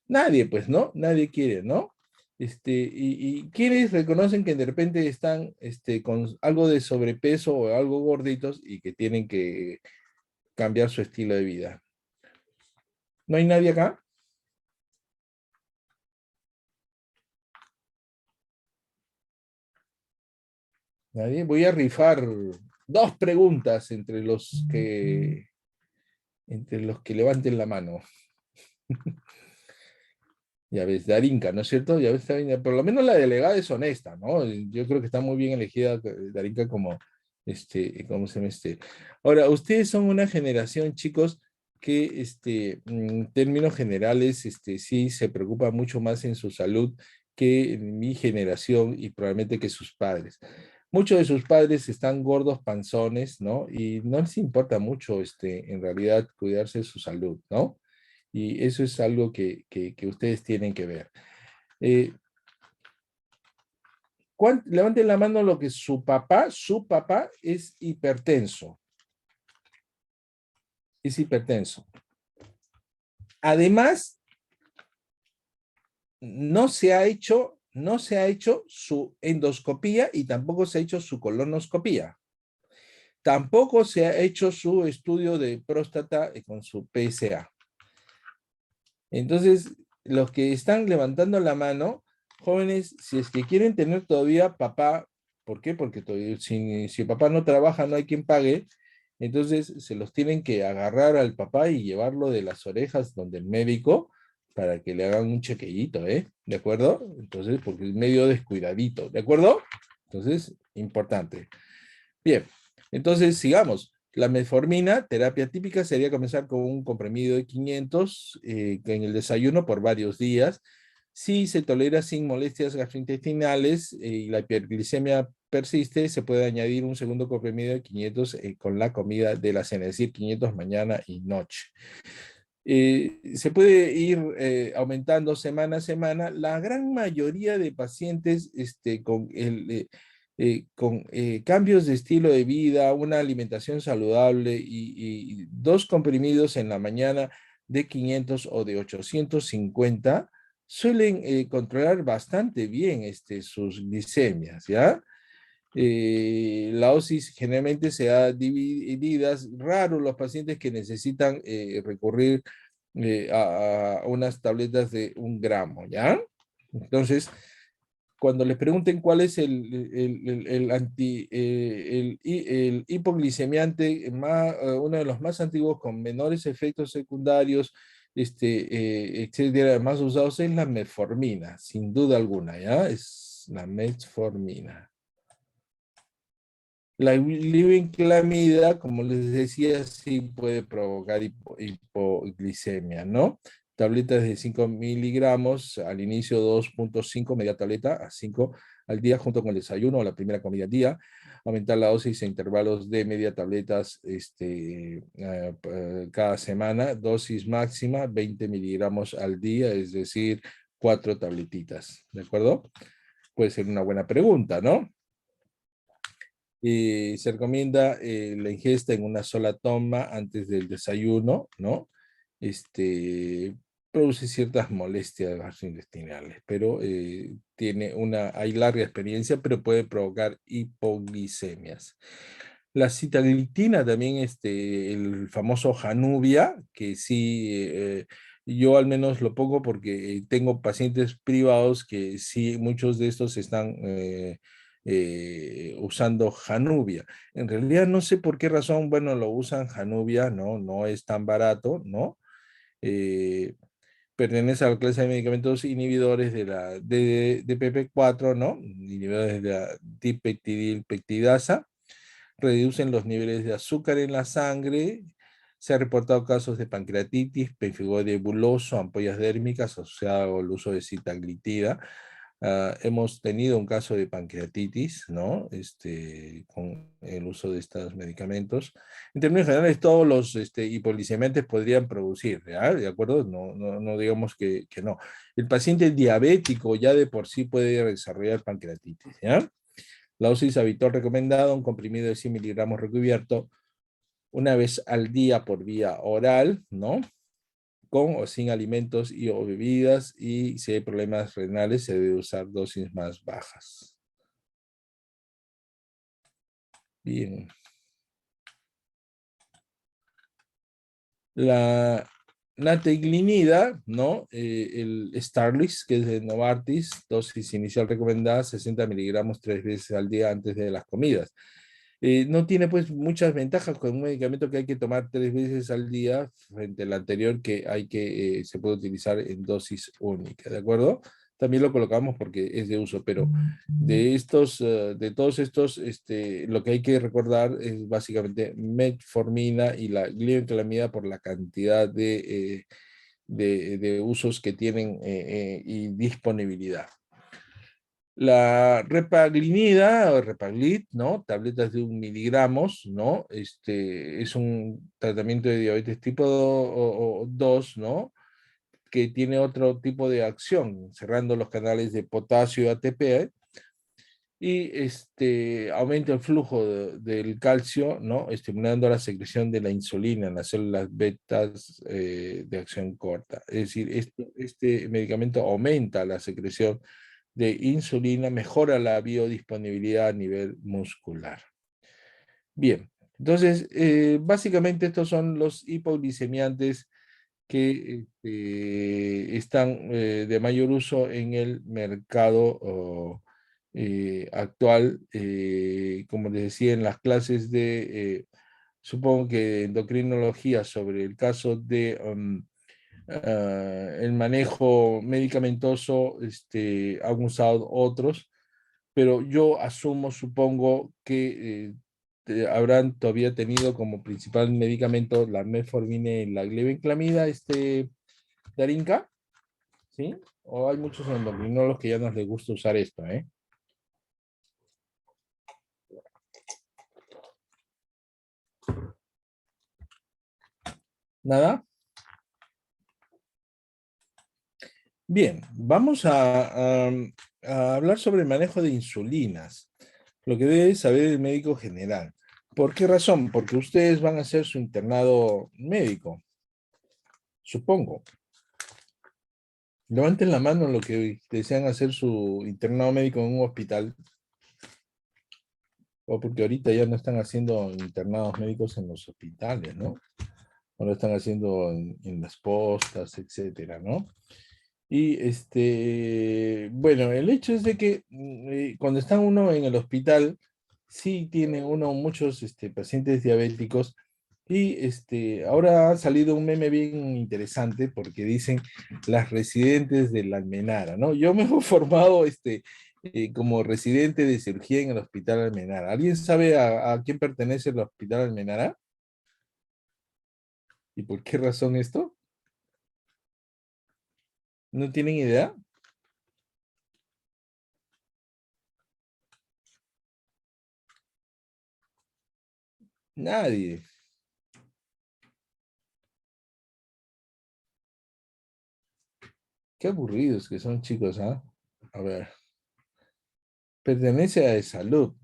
Nadie, pues, ¿no? Nadie quiere, ¿no? Y quienes reconocen que de repente están con algo de sobrepeso o algo gorditos y que tienen que cambiar su estilo de vida. ¿No hay nadie acá? ¿Nadie? Voy a rifar 2 preguntas entre los que levanten la mano. Ya ves, Darinka, ¿no es cierto? Ya ves, por lo menos la delegada es honesta, ¿no? Yo creo que está muy bien elegida Darinka como, ¿cómo se llama? Ahora, ustedes son una generación, chicos, que, en términos generales, sí se preocupa mucho más en su salud que en mi generación y probablemente que sus padres. Muchos de sus padres están gordos, panzones, ¿no? Y no les importa mucho, en realidad, cuidarse de su salud, ¿no? Y eso es algo que ustedes tienen que ver. Levanten la mano lo que su papá es hipertenso. Es hipertenso. Además, no se ha hecho su endoscopía y tampoco se ha hecho su colonoscopía. Tampoco se ha hecho su estudio de próstata con su PSA. Entonces, los que están levantando la mano, jóvenes, si es que quieren tener todavía papá, ¿por qué? Porque todavía, si papá no trabaja, no hay quien pague, entonces se los tienen que agarrar al papá y llevarlo de las orejas donde el médico para que le hagan un chequeíto, ¿eh? ¿De acuerdo? Entonces, porque es medio descuidadito, ¿de acuerdo? Entonces, importante. Bien, entonces sigamos. La metformina, terapia típica, sería comenzar con un comprimido de 500 en el desayuno por varios días. Si se tolera sin molestias gastrointestinales y la hiperglicemia persiste, se puede añadir un segundo comprimido de 500 con la comida de la cena, es decir, 500 mañana y noche. Se puede ir aumentando semana a semana. La gran mayoría de pacientes con cambios de estilo de vida, una alimentación saludable y 2 comprimidos en la mañana de 500 o de 850, suelen controlar bastante bien sus glicemias, ¿ya? La dosis generalmente se da divididas, raro los pacientes que necesitan recurrir a unas tabletas de 1 gramo, ¿ya? Entonces, cuando les pregunten cuál es el hipoglicemiante uno de los más antiguos con menores efectos secundarios, etcétera, más usados es la metformina, sin duda alguna, ¿ya? Es la metformina. La glibenclamida, como les decía, sí puede provocar hipoglicemia, ¿no? Tabletas de 5 miligramos, al inicio 2.5, media tableta, a 5 al día junto con el desayuno o la primera comida al día. Aumentar la dosis a intervalos de media tabletas cada semana. Dosis máxima, 20 miligramos al día, es decir, 4 tabletitas, ¿de acuerdo? Puede ser una buena pregunta, ¿no? Se recomienda la ingesta en una sola toma antes del desayuno, ¿no? Produce ciertas molestias gastrointestinales, pero hay larga experiencia, pero puede provocar hipoglicemias. La sitaglitina también, el famoso Januvia, que sí, yo al menos lo pongo porque tengo pacientes privados que sí, muchos de estos están usando Januvia. En realidad no sé por qué razón, bueno, lo usan Januvia, ¿no? No es tan barato, ¿no? Pertenece a la clase de medicamentos inhibidores de la DPP4, ¿no? Inhibidores de la dipeptidilpeptidasa. Reducen los niveles de azúcar en la sangre. Se han reportado casos de pancreatitis, pemphigoide buloso, ampollas dérmicas asociadas al uso de sitaglitida. Hemos tenido un caso de pancreatitis, ¿no? Con el uso de estos medicamentos. En términos generales, todos los hipoglicemiantes podrían producir, ¿ya? ¿De acuerdo? No digamos que no. El paciente diabético ya de por sí puede desarrollar pancreatitis, ¿ya? La dosis habitual recomendada, un comprimido de 100 miligramos recubierto una vez al día por vía oral, ¿no? Con o sin alimentos o bebidas, y si hay problemas renales se debe usar dosis más bajas. Bien. La nateglinida, ¿no? El Starlix, que es de Novartis, dosis inicial recomendada 60 miligramos 3 veces al día antes de las comidas. No tiene pues muchas ventajas con un medicamento que hay que tomar 3 veces al día frente al anterior que se puede utilizar en dosis única, ¿de acuerdo? También lo colocamos porque es de uso, pero de todos estos, lo que hay que recordar es básicamente metformina y la glibenclamida por la cantidad de usos que tienen y disponibilidad. La repaglinida o repaglit, ¿no? Tabletas de 1 miligramos, ¿no? Es un tratamiento de diabetes tipo 2, ¿no? Que tiene otro tipo de acción, cerrando los canales de potasio y ATP, y aumenta el flujo del calcio, ¿no? Estimulando la secreción de la insulina en las células betas de acción corta. Es decir, este medicamento aumenta la secreción de insulina, mejora la biodisponibilidad a nivel muscular. Bien, entonces, básicamente estos son los hipoglicemiantes que están de mayor uso en el mercado actual. Como les decía en las clases de, supongo que endocrinología, sobre el caso de el manejo medicamentoso, han usado otros, pero yo asumo, supongo que habrán todavía tenido como principal medicamento la metformina y la glibenclamida, Darinka, ¿sí? O hay muchos endocrinólogos que ya no les gusta usar esto, ¿eh? ¿Nada? Bien, vamos a hablar sobre el manejo de insulinas, lo que debe saber el médico general. ¿Por qué razón? Porque ustedes van a hacer su internado médico, supongo. Levanten la mano los que desean hacer su internado médico en un hospital. O porque ahorita ya no están haciendo internados médicos en los hospitales, ¿no? O lo están haciendo en las postas, etcétera, ¿no? Y Bueno, el hecho es de que cuando está uno en el hospital, sí tiene uno muchos pacientes diabéticos y ahora ha salido un meme bien interesante porque dicen las residentes de la Almenara, ¿no? Yo me he formado como residente de cirugía en el Hospital Almenara. ¿Alguien sabe a quién pertenece el Hospital Almenara? ¿Y por qué razón esto? ¿No tienen idea? Nadie. Qué aburridos que son, chicos, ¿ah? A ver. Pertenece a de salud.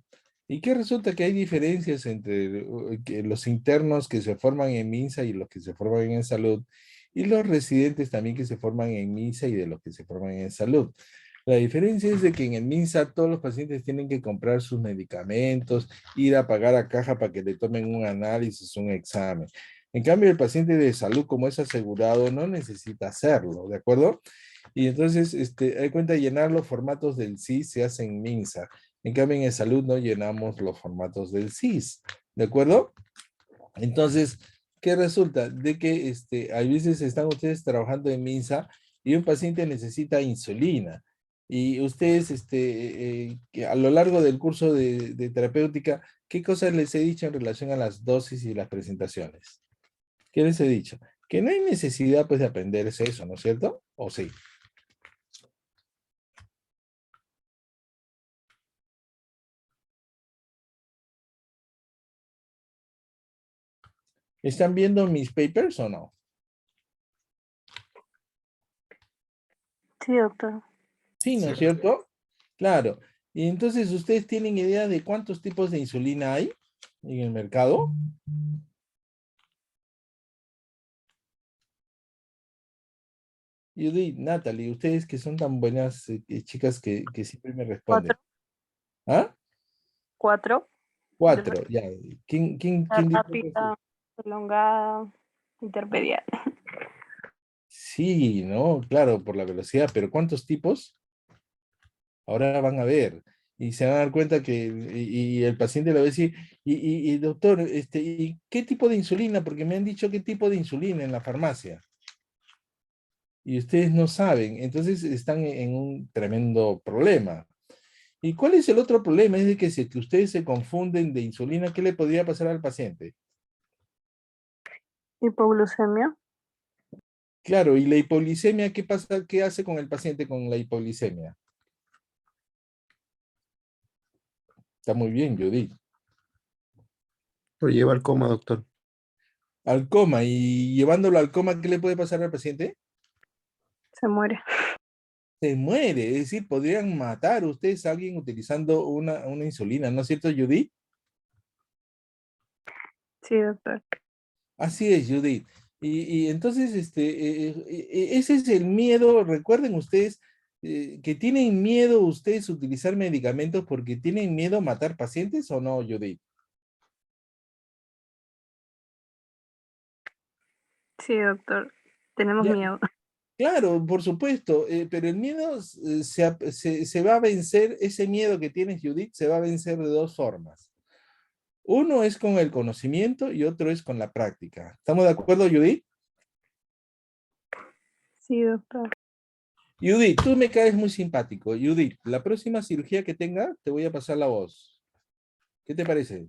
¿Y qué resulta que hay diferencias entre que los internos que se forman en MINSA y los que se forman en salud? Y los residentes también que se forman en MINSA y de los que se forman en salud. La diferencia es de que en el MINSA todos los pacientes tienen que comprar sus medicamentos, ir a pagar a caja para que le tomen un análisis, un examen. En cambio, el paciente de salud, como es asegurado, no necesita hacerlo, ¿de acuerdo? Y entonces, hay cuenta, llenar los formatos del CIS se hace en MINSA. En cambio, en salud no llenamos los formatos del CIS, ¿de acuerdo? Entonces, ¿qué resulta? De que a veces están ustedes trabajando en MINSA y un paciente necesita insulina. Y ustedes, que a lo largo del curso de terapéutica, ¿qué cosas les he dicho en relación a las dosis y las presentaciones? ¿Qué les he dicho? Que no hay necesidad, pues, de aprenderse eso, ¿no es cierto? ¿O sí? ¿Están viendo mis papers o no? Sí, doctor. Sí, ¿no es cierto? Claro. Y entonces, ¿ustedes tienen idea de cuántos tipos de insulina hay en el mercado? Judith, Natalie, ustedes que son tan buenas chicas que siempre me responden. ¿Ah? 4. 4, ya. ¿Quién dijo que sí? Rápida, prolongada, intermedial. Sí, ¿no? Claro, por la velocidad, pero ¿cuántos tipos? Ahora van a ver. Y se van a dar cuenta que, y el paciente le va a decir, y doctor, ¿y qué tipo de insulina? Porque me han dicho qué tipo de insulina en la farmacia. Y ustedes no saben, entonces están en un tremendo problema. ¿Y cuál es el otro problema? Es de que si es que ustedes se confunden de insulina, ¿qué le podría pasar al paciente? Hipoglucemia. Claro, y la hipoglicemia, ¿qué pasa? ¿Qué hace con el paciente con la hipoglicemia? Está muy bien, Judith. Lo lleva al coma, doctor. Al coma, y llevándolo al coma, ¿qué le puede pasar al paciente? Se muere. Se muere, es decir, podrían matar ustedes a alguien utilizando una insulina, ¿no es cierto, Judith? Sí, doctor. Así es, Judith. Y entonces, ese es el miedo. Recuerden ustedes que tienen miedo ustedes utilizar medicamentos porque tienen miedo a matar pacientes, ¿o no, Judith? Sí, doctor. Tenemos Ya, miedo. claro, por supuesto, pero el miedo se va a vencer, ese miedo que tienes, Judith, se va a vencer de dos formas. Uno es con el conocimiento y otro es con la práctica. ¿Estamos de acuerdo, Judith? Sí, doctor. Judith, tú me caes muy simpático. Judith, la próxima cirugía que tenga, te voy a pasar la voz. ¿Qué te parece?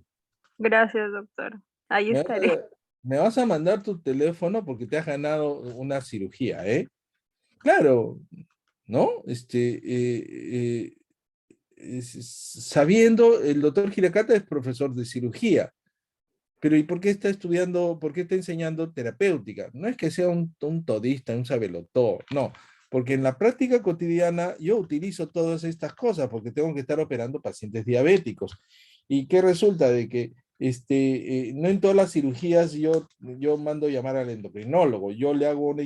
Gracias, doctor. Ahí Me vas estaré. me vas a mandar tu teléfono porque te has ganado una cirugía, ¿eh? Claro, ¿no? Sabiendo, el doctor Giracata es profesor de cirugía, pero ¿y por qué está estudiando, por qué está enseñando terapéutica? No es que sea un todista, un sabelotó, no, porque en la práctica cotidiana yo utilizo todas estas cosas porque tengo que estar operando pacientes diabéticos. ¿Y qué resulta? De que no en todas las cirugías yo mando llamar al endocrinólogo, yo le hago una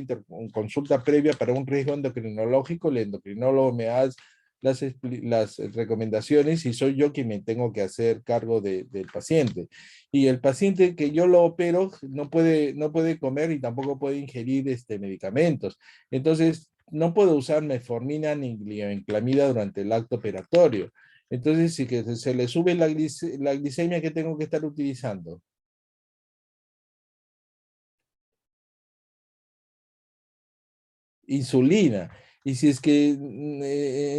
consulta previa para un riesgo endocrinológico, el endocrinólogo me hace las recomendaciones y soy yo quien me tengo que hacer cargo del paciente. Y el paciente que yo lo opero no puede comer y tampoco puede ingerir medicamentos. Entonces, no puedo usar metformina ni glibenclamida durante el acto operatorio. Entonces, si que se le sube la glicemia, ¿qué tengo que estar utilizando? Insulina. Y si es que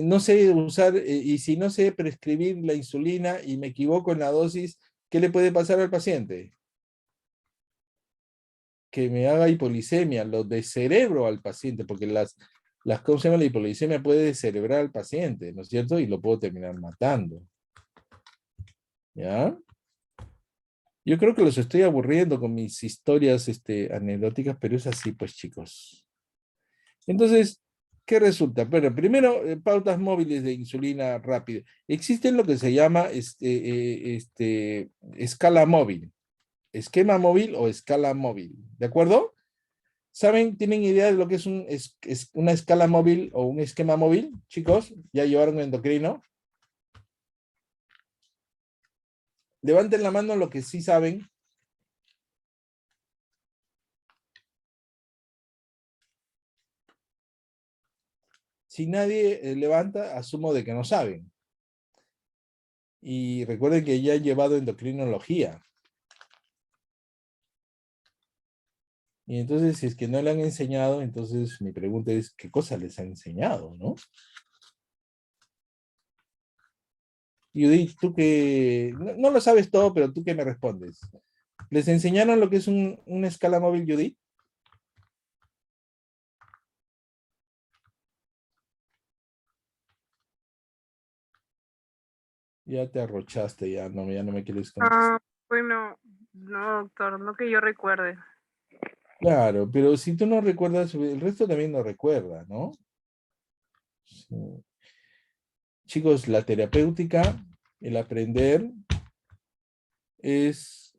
no sé usar, y si no sé prescribir la insulina y me equivoco en la dosis, ¿qué le puede pasar al paciente? Que me haga hipoglicemia, lo de cerebro al paciente, porque ¿cómo se llama? La hipoglicemia puede descerebrar al paciente, ¿no es cierto? Y lo puedo terminar matando. ¿Ya? Yo creo que los estoy aburriendo con mis historias anecdóticas, pero es así, pues, chicos. Entonces, ¿qué resulta? Bueno, primero, pautas móviles de insulina rápida. Existen lo que se llama escala móvil, esquema móvil o escala móvil, ¿de acuerdo? ¿Saben, tienen idea de lo que es una escala móvil o un esquema móvil, chicos? ¿Ya llevaron un endocrino? Levanten la mano lo que sí saben. Si nadie levanta, asumo de que no saben. Y recuerden que ya he llevado endocrinología. Y entonces, si es que no le han enseñado, entonces mi pregunta es, ¿qué cosa les ha enseñado, no? Judith, tú que... No lo sabes todo, pero tú que me respondes. ¿Les enseñaron lo que es una escala móvil, Judith? Ya te arrochaste, ya no me quieres contestar. Bueno, no, doctor, no que yo recuerde. Claro, pero si tú no recuerdas, el resto también no recuerda, ¿no? Sí. Chicos, la terapéutica, el aprender, es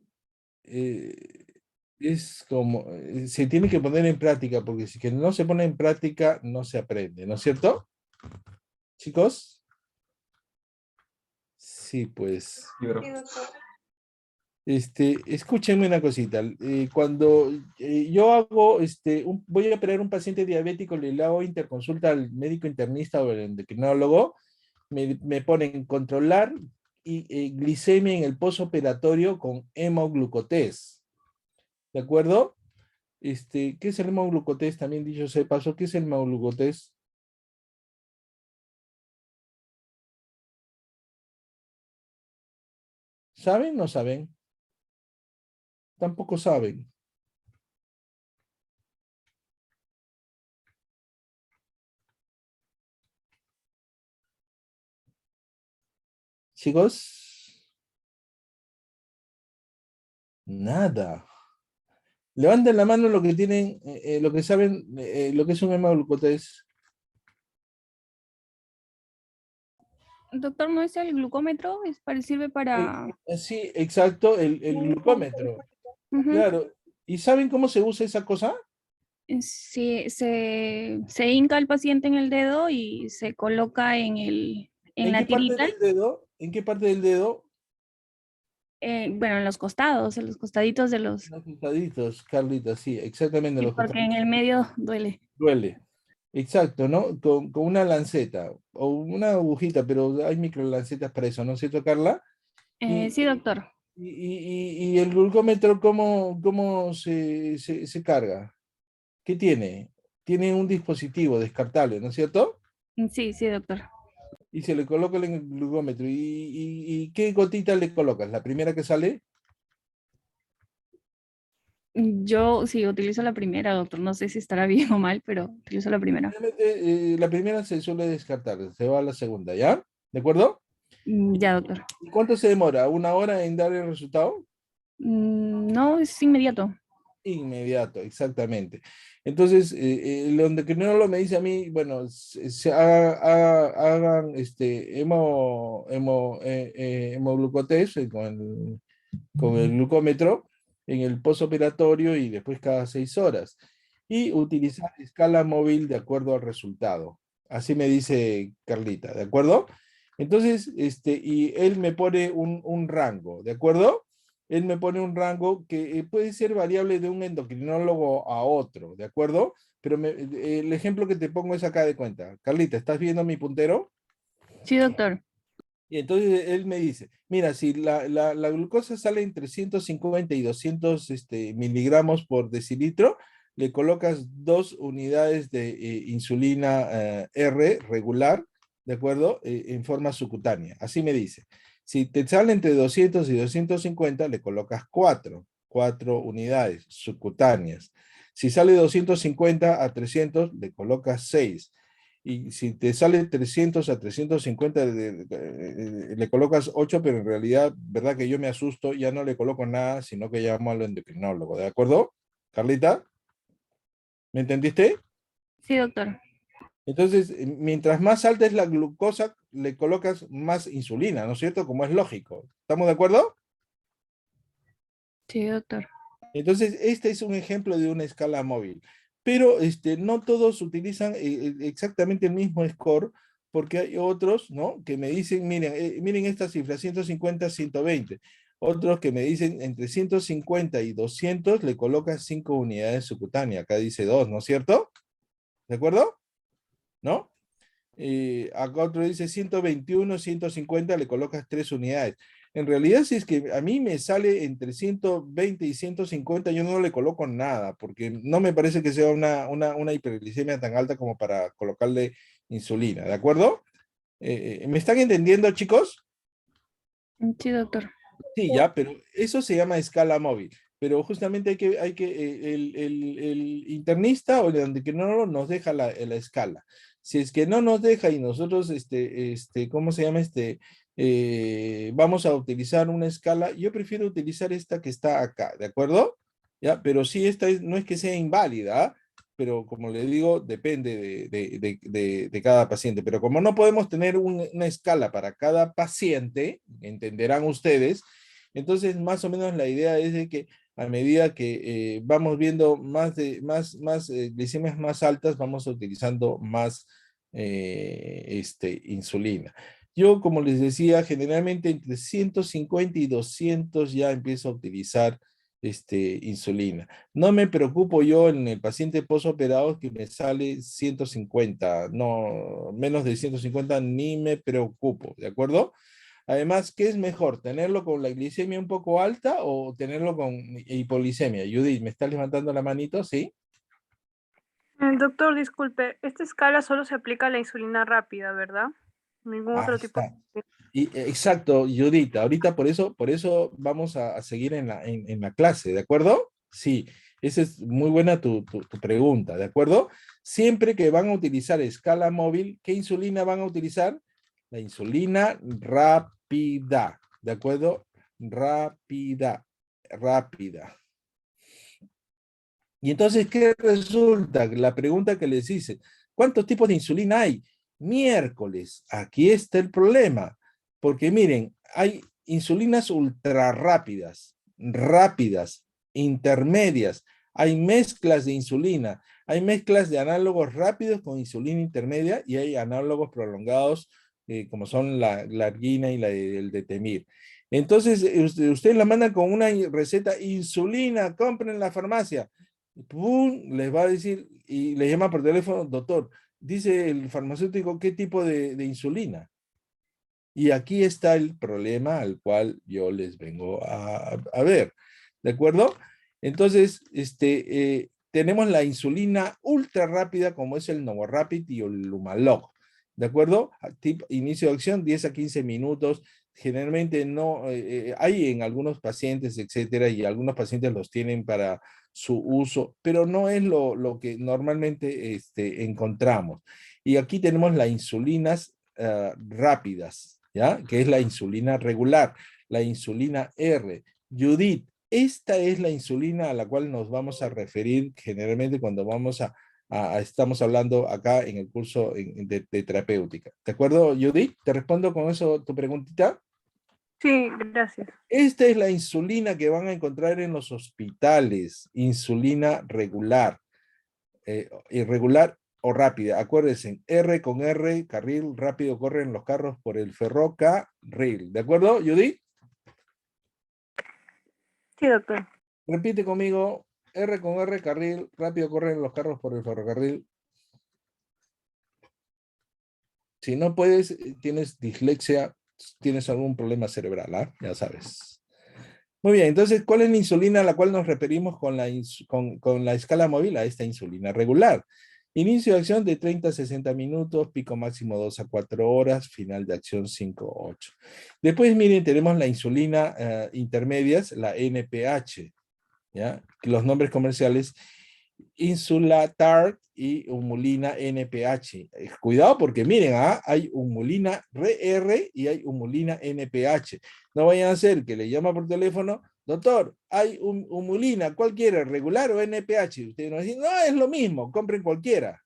como, se tiene que poner en práctica, porque si que no se pone en práctica, no se aprende, ¿no es cierto? Chicos. Sí, pues. Escúchenme una cosita. Cuando yo hago, voy a operar un paciente diabético, le hago interconsulta al médico internista o al endocrinólogo, me ponen controlar glicemia en el postoperatorio con hemoglucotés. ¿De acuerdo? ¿Qué es el hemoglucotés? También dicho sea de paso, ¿qué es el hemoglucotés? ¿Saben o no saben? Tampoco saben. Chicos. Nada. Levanten la mano lo que tienen, lo que saben, lo que es un hemoglucotés. Doctor, ¿no es el glucómetro? Sirve para... Sí, exacto, el glucómetro. Ujú. Claro. ¿Y saben cómo se usa esa cosa? Sí, se hinca el paciente en el dedo y se coloca en ¿En la qué parte tirita, del dedo? ¿En qué parte del dedo? bueno, en los costados, en los costaditos de los... Los costaditos, Carlita, sí, exactamente, Sí, los porque en costaditos. el medio duele. Duele. Exacto, ¿no? Con una lanceta o una agujita, pero hay microlancetas para eso, ¿no es cierto, Carla? Sí, doctor. Y el glucómetro, ¿cómo se carga? ¿Qué tiene? Tiene un dispositivo descartable, ¿no es cierto? Sí, doctor. Y se le coloca el glucómetro. ¿Y qué gotita le colocas? ¿La primera que sale? Yo sí utilizo la primera, doctor. No sé si estará bien o mal, pero utilizo la primera. La primera se suele descartar, se va a la segunda, ¿ya? ¿De acuerdo? Ya, doctor. ¿Y cuánto se demora? ¿Una hora en dar el resultado? No, es inmediato. Inmediato, exactamente. Entonces, el endocrinólogo me dice a mí, bueno, hagan hemoglucotés con el glucómetro en el postoperatorio y después cada 6 horas. Y utilizar escala móvil de acuerdo al resultado. Así me dice Carlita, ¿de acuerdo? Entonces, y él me pone un rango, ¿de acuerdo? Él me pone un rango que puede ser variable de un endocrinólogo a otro, ¿de acuerdo? pero el ejemplo que te pongo es acá de cuenta. Carlita, ¿estás viendo mi puntero? Sí, doctor. Y entonces él me dice, mira, si la glucosa sale en 350 y 200 miligramos por decilitro, le colocas 2 unidades de insulina R regular, ¿de acuerdo? En forma subcutánea. Así me dice. Si te sale entre 200 y 250, le colocas 4 unidades subcutáneas. Si sale 250 a 300, le colocas 6. Y si te sale 300 a 350, le colocas 8, pero en realidad, verdad que yo me asusto, ya no le coloco nada, sino que llamo al endocrinólogo, ¿de acuerdo? Carlita, ¿me entendiste? Sí, doctor. Entonces, mientras más alta es la glucosa, le colocas más insulina, ¿no es cierto? Como es lógico. ¿Estamos de acuerdo? Sí, doctor. Entonces, este es un ejemplo de una escala móvil, pero no todos utilizan exactamente el mismo score, porque hay otros, ¿no? Que me dicen, miren, miren esta cifra, 150, 120. Otros que me dicen entre 150 y 200 le colocas 5 unidades subcutáneas. Acá dice 2, ¿no es cierto? ¿De acuerdo? ¿No? Acá otro dice 121, 150, le colocas 3 unidades. En realidad, si es que a mí me sale entre 120 y 150, yo no le coloco nada, porque no me parece que sea una hiperglicemia tan alta como para colocarle insulina, ¿de acuerdo? ¿Me están entendiendo, chicos? Sí, doctor. Sí, ya, pero eso se llama escala móvil. Pero justamente el internista o el endocrinólogo nos deja la escala. Si es que no nos deja y nosotros, ¿cómo se llama? Vamos a utilizar una escala, yo prefiero utilizar esta que está acá, ¿de acuerdo? ¿Ya? Pero sí, no es que sea inválida, ¿ah? Pero como le digo, depende de cada paciente. Pero como no podemos tener una escala para cada paciente, entenderán ustedes, entonces más o menos la idea es de que a medida que vamos viendo más glicemias más altas, vamos utilizando más insulina. Yo, como les decía, generalmente entre 150 y 200 ya empiezo a utilizar insulina. No me preocupo yo en el paciente posoperado que me sale 150, no, menos de 150 ni me preocupo, ¿de acuerdo? Además, ¿qué es mejor? ¿Tenerlo con la glicemia un poco alta o tenerlo con hipoglicemia? Judith, ¿me está levantando la manito? ¿Sí? Doctor, disculpe, esta escala solo se aplica a la insulina rápida, ¿verdad? Ningún Ahí otro tipo. está. Exacto, Judith. Ahorita por eso vamos a seguir en la clase, ¿de acuerdo? Sí, esa es muy buena tu pregunta, ¿de acuerdo? Siempre que van a utilizar escala móvil, ¿qué insulina van a utilizar? La insulina rápida, ¿de acuerdo? Rápida. Y entonces, ¿qué resulta? La pregunta que les hice, ¿cuántos tipos de insulina hay? Miércoles, aquí está el problema. Porque miren, hay insulinas ultra rápidas, intermedias, hay mezclas de insulina, hay mezclas de análogos rápidos con insulina intermedia y hay análogos prolongados como son la argina y el detemir. Entonces, usted la manda con una receta, insulina, compren en la farmacia. ¡Pum! Les va a decir, y le llama por teléfono, doctor, dice el farmacéutico, ¿qué tipo de insulina? Y aquí está el problema al cual yo les vengo a ver, ¿de acuerdo? Entonces, tenemos la insulina ultra rápida como es el NovoRapid y el Humalog, ¿de acuerdo? Inicio de acción 10 a 15 minutos, generalmente no, hay en algunos pacientes, etcétera, y algunos pacientes los tienen para su uso, pero no es lo que normalmente encontramos. Y aquí tenemos las insulinas rápidas, ¿ya? Que es la insulina regular, la insulina R. Judith, esta es la insulina a la cual nos vamos a referir generalmente cuando vamos estamos hablando acá en el curso de terapéutica. ¿De acuerdo, Judith? ¿Te respondo con eso tu preguntita? Sí, gracias. Esta es la insulina que van a encontrar en los hospitales, insulina regular, irregular o rápida. Acuérdense, R con R, carril rápido corren los carros por el ferrocarril. ¿De acuerdo, Judith? Sí, doctor. Repite conmigo, R con R, carril, rápido corren los carros por el ferrocarril. Si no puedes, tienes dislexia, tienes algún problema cerebral, ¿ah? Ya sabes. Muy bien, entonces, ¿cuál es la insulina a la cual nos referimos con la escala móvil? A esta insulina regular. Inicio de acción de 30 a 60 minutos, pico máximo 2 a 4 horas, final de acción 5 a 8. Después, miren, tenemos la insulina intermedias, la NPH, ¿ya? Los nombres comerciales, Insulatard y Humulina NPH. Cuidado porque miren, hay Humulina RR y hay Humulina NPH. No vayan a hacer que le llama por teléfono, doctor, hay Humulina, ¿cuál quiere? ¿Regular o NPH? Ustedes nos dicen, no, es lo mismo, compren cualquiera.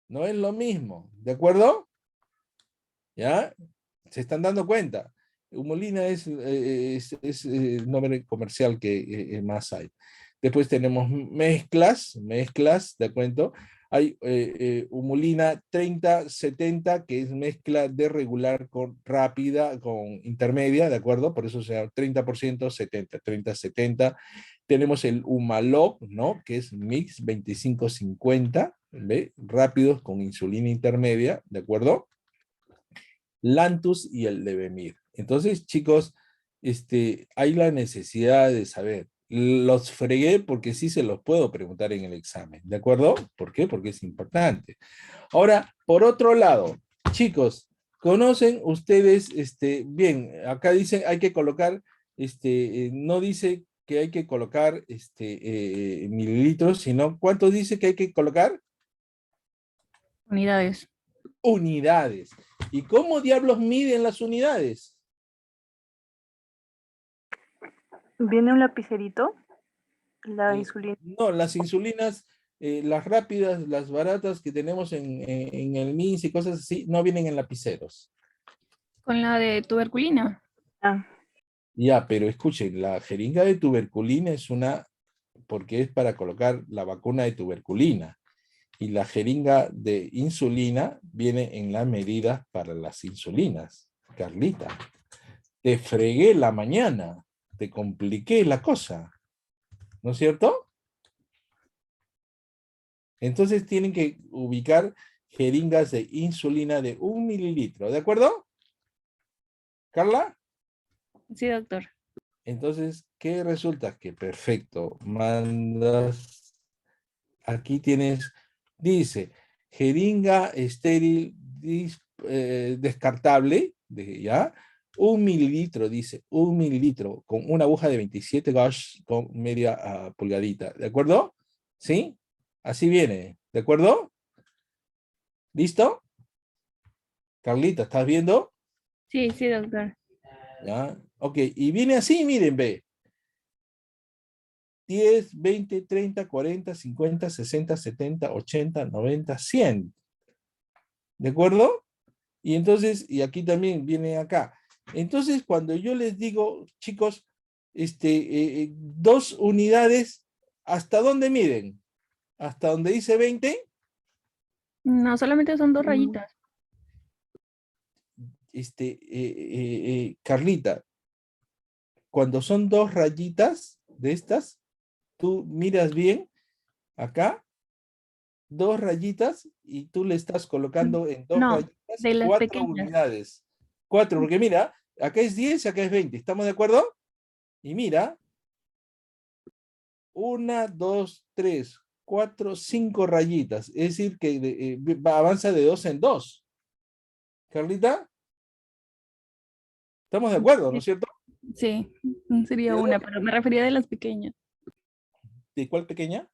No es lo mismo, ¿de acuerdo? ¿Ya? ¿Se están dando cuenta? Humulina es el nombre comercial que más hay. Después tenemos mezclas, ¿de acuerdo? Hay Humulina 30-70, que es mezcla de regular con rápida, con intermedia, ¿de acuerdo? Por eso se llama 30%, 70, 30-70. Tenemos el Humalog, ¿no? Que es mix 25-50, ¿ve? Rápidos con insulina intermedia, ¿de acuerdo? Lantus y el Levemir. Entonces, chicos, hay la necesidad de saber. Los fregué porque sí se los puedo preguntar en el examen, ¿de acuerdo? ¿Por qué? Porque es importante. Ahora, por otro lado, chicos, ¿conocen ustedes, bien, acá dicen hay que colocar, no dice que hay que colocar, mililitros, sino ¿cuánto dice que hay que colocar? Unidades. Unidades. ¿Y cómo diablos miden las unidades? ¿Viene un lapicerito? La insulina. No, las insulinas, las rápidas, las baratas que tenemos en el MINS y cosas así, no vienen en lapiceros. Con la de tuberculina. Ah, Ya, pero escuchen, la jeringa de tuberculina es porque es para colocar la vacuna de tuberculina. Y la jeringa de insulina viene en la medida para las insulinas. Carlita, te fregué la mañana, te compliqué la cosa, ¿no es cierto? Entonces tienen que ubicar jeringas de insulina de 1 mililitro, ¿de acuerdo? ¿Carla? Sí, doctor. Entonces, ¿qué resulta? Que perfecto, mandas, aquí tienes, dice, jeringa estéril descartable, ¿ya? 1 mililitro, dice, 1 mililitro, con una aguja de 27 gauge con media pulgadita, ¿de acuerdo? ¿Sí? Así viene, ¿de acuerdo? ¿Listo? Carlita, ¿estás viendo? Sí, sí, doctor. ¿Ya? Ok, y viene así, miren, ve. 10, 20, 30, 40, 50, 60, 70, 80, 90, 100. ¿De acuerdo? Y entonces, y aquí también viene acá. Entonces, cuando yo les digo, chicos, 2 unidades, ¿hasta dónde miden? ¿Hasta donde dice 20? No, solamente son 2 rayitas. Carlita, cuando son 2 rayitas de estas, tú miras bien acá, 2 rayitas y tú le estás colocando en 2 No, rayitas de las 4 pequeñas. unidades. 4, porque mira, acá es 10 y acá es 20. ¿Estamos de acuerdo? Y mira, 1, 2, 3, 4, 5 rayitas. Es decir, que avanza de 2 en 2. Carlita, ¿estamos de acuerdo, no es cierto? Sí, sería ¿De una, dónde? pero me refería de las pequeñas. ¿De cuál pequeña?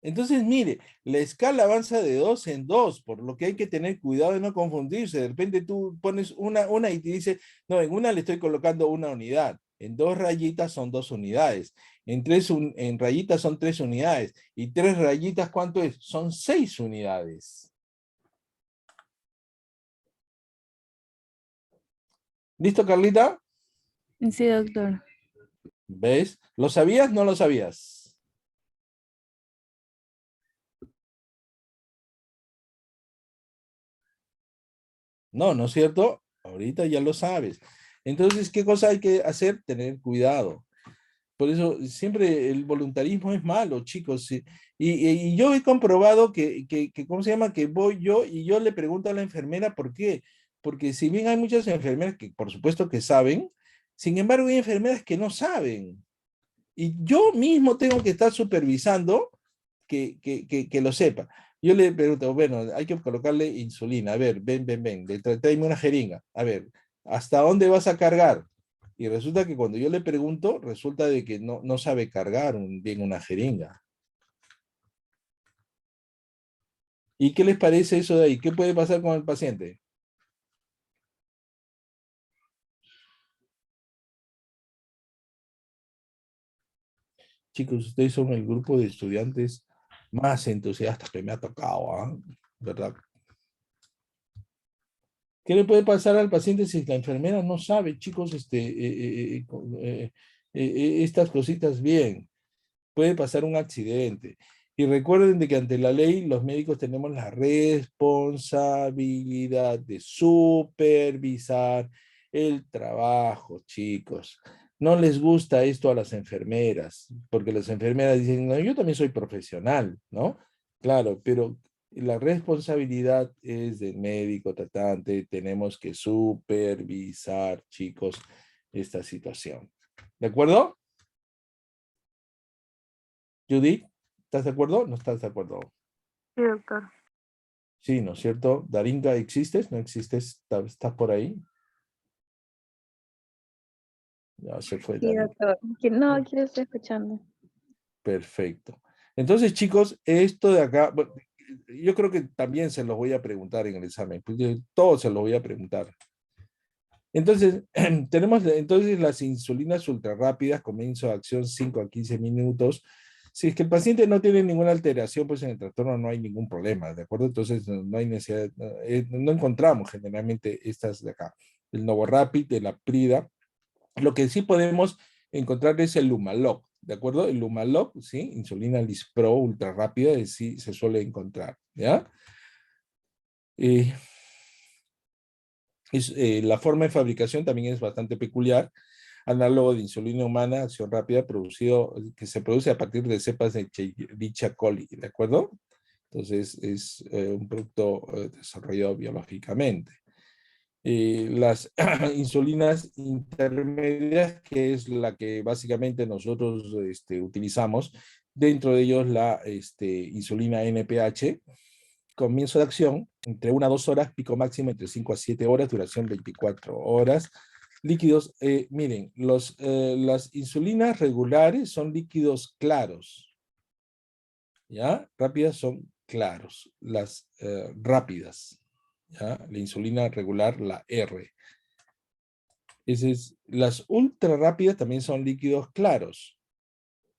Entonces, mire, la escala avanza de 2 en 2, por lo que hay que tener cuidado de no confundirse. De repente tú pones una y te dice, no, en una le estoy colocando 1 unidad. En 2 rayitas son 2 unidades. En rayitas son 3 unidades. Y 3 rayitas, ¿cuánto es? Son 6 unidades. ¿Listo, Carlita? Sí, doctor. ¿Ves? ¿Lo sabías? ¿No lo sabías? No, ¿no es cierto? Ahorita ya lo sabes. Entonces, ¿qué cosa hay que hacer? Tener cuidado. Por eso siempre el voluntarismo es malo, chicos. Y yo he comprobado ¿cómo se llama? Que voy yo y yo le pregunto a la enfermera por qué. Porque si bien hay muchas enfermeras que por supuesto que saben, sin embargo hay enfermeras que no saben. Y yo mismo tengo que estar supervisando que lo sepa. Yo le pregunto, bueno, hay que colocarle insulina. A ver, ven, tráeme una jeringa. A ver, ¿hasta dónde vas a cargar? Y resulta que cuando yo le pregunto, resulta de que no sabe cargar bien una jeringa. ¿Y qué les parece eso de ahí? ¿Qué puede pasar con el paciente? Chicos, ustedes son el grupo de estudiantes más entusiastas que me ha tocado, ¿ah? ¿Verdad? ¿Qué le puede pasar al paciente si la enfermera no sabe, chicos, estas cositas bien? Puede pasar un accidente. Y recuerden de que ante la ley los médicos tenemos la responsabilidad de supervisar el trabajo, chicos. No les gusta esto a las enfermeras, porque las enfermeras dicen, no, yo también soy profesional, ¿no? Claro, pero la responsabilidad es del médico tratante, tenemos que supervisar, chicos, esta situación. ¿De acuerdo? Judith, ¿estás de acuerdo? ¿No estás de acuerdo? Sí, doctor. Sí, ¿no es cierto? Darinka, ¿existes? ¿No existes? ¿Estás por ahí? Ya se fue Sí, Darinka. doctor. No, aquí lo estoy escuchando. Perfecto. Entonces, chicos, esto de acá, bueno, yo creo que también se los voy a preguntar en el examen, porque todos se los voy a preguntar. Entonces, tenemos entonces las insulinas ultrarrápidas, comienzo de acción 5 a 15 minutos. Si es que el paciente no tiene ninguna alteración, pues en el trastorno no hay ningún problema, ¿de acuerdo? Entonces no hay necesidad, no encontramos generalmente estas de acá. El Novorapid, el Aprida. Lo que sí podemos encontrar es el Humalog, ¿de acuerdo? El Humalog, ¿sí? Insulina Lispro ultrarrápida, sí se suele encontrar, ¿ya? La forma de fabricación también es bastante peculiar. Análogo de insulina humana, acción rápida, que se produce a partir de cepas de Escherichia coli, ¿de acuerdo? Entonces es un producto desarrollado biológicamente. Las insulinas intermedias, que es la que básicamente nosotros utilizamos, dentro de ellos la insulina NPH, comienzo de acción entre 1 a 2 horas, pico máximo entre 5 a 7 horas, duración 24 horas. Líquidos, miren, las insulinas regulares son líquidos claros, ¿ya? Rápidas son claros, las rápidas, ¿ya? La insulina regular, la R. Las ultra rápidas también son líquidos claros,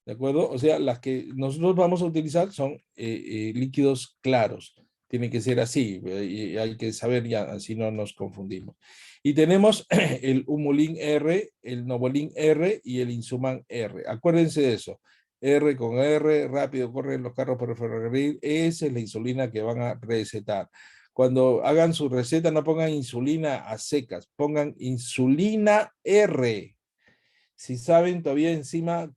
¿de acuerdo? O sea, las que nosotros vamos a utilizar son líquidos claros. Tiene que ser así, y hay que saber ya, así no nos confundimos. Y tenemos el Humulin R, el Novolin R y el Insuman R. Acuérdense de eso. R con R, rápido corren los carros por el ferrocarril. Esa es la insulina que van a recetar. Cuando hagan su receta, no pongan insulina a secas, pongan insulina R. Si saben, todavía encima...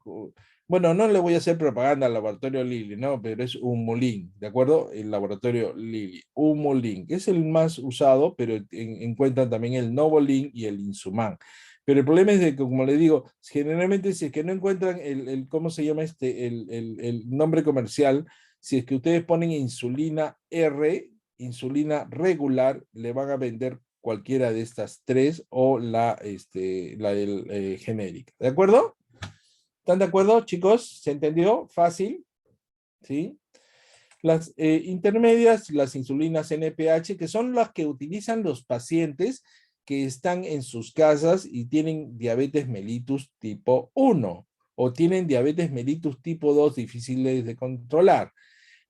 Bueno, no le voy a hacer propaganda al laboratorio Lilly, ¿no? Pero es Humulin, ¿de acuerdo? El laboratorio Lilly, Humulin, que es el más usado, pero encuentran también el Novolin y el Insuman. Pero el problema es de que, como le digo, generalmente si es que no encuentran ¿cómo se llama el nombre comercial? Si es que ustedes ponen insulina R, insulina regular, le van a vender cualquiera de estas tres o la genérica, ¿de acuerdo? ¿Están de acuerdo, chicos? ¿Se entendió? Fácil. ¿Sí? Las intermedias, las insulinas NPH, que son las que utilizan los pacientes que están en sus casas y tienen diabetes mellitus tipo 1 o tienen diabetes mellitus tipo 2 difíciles de controlar.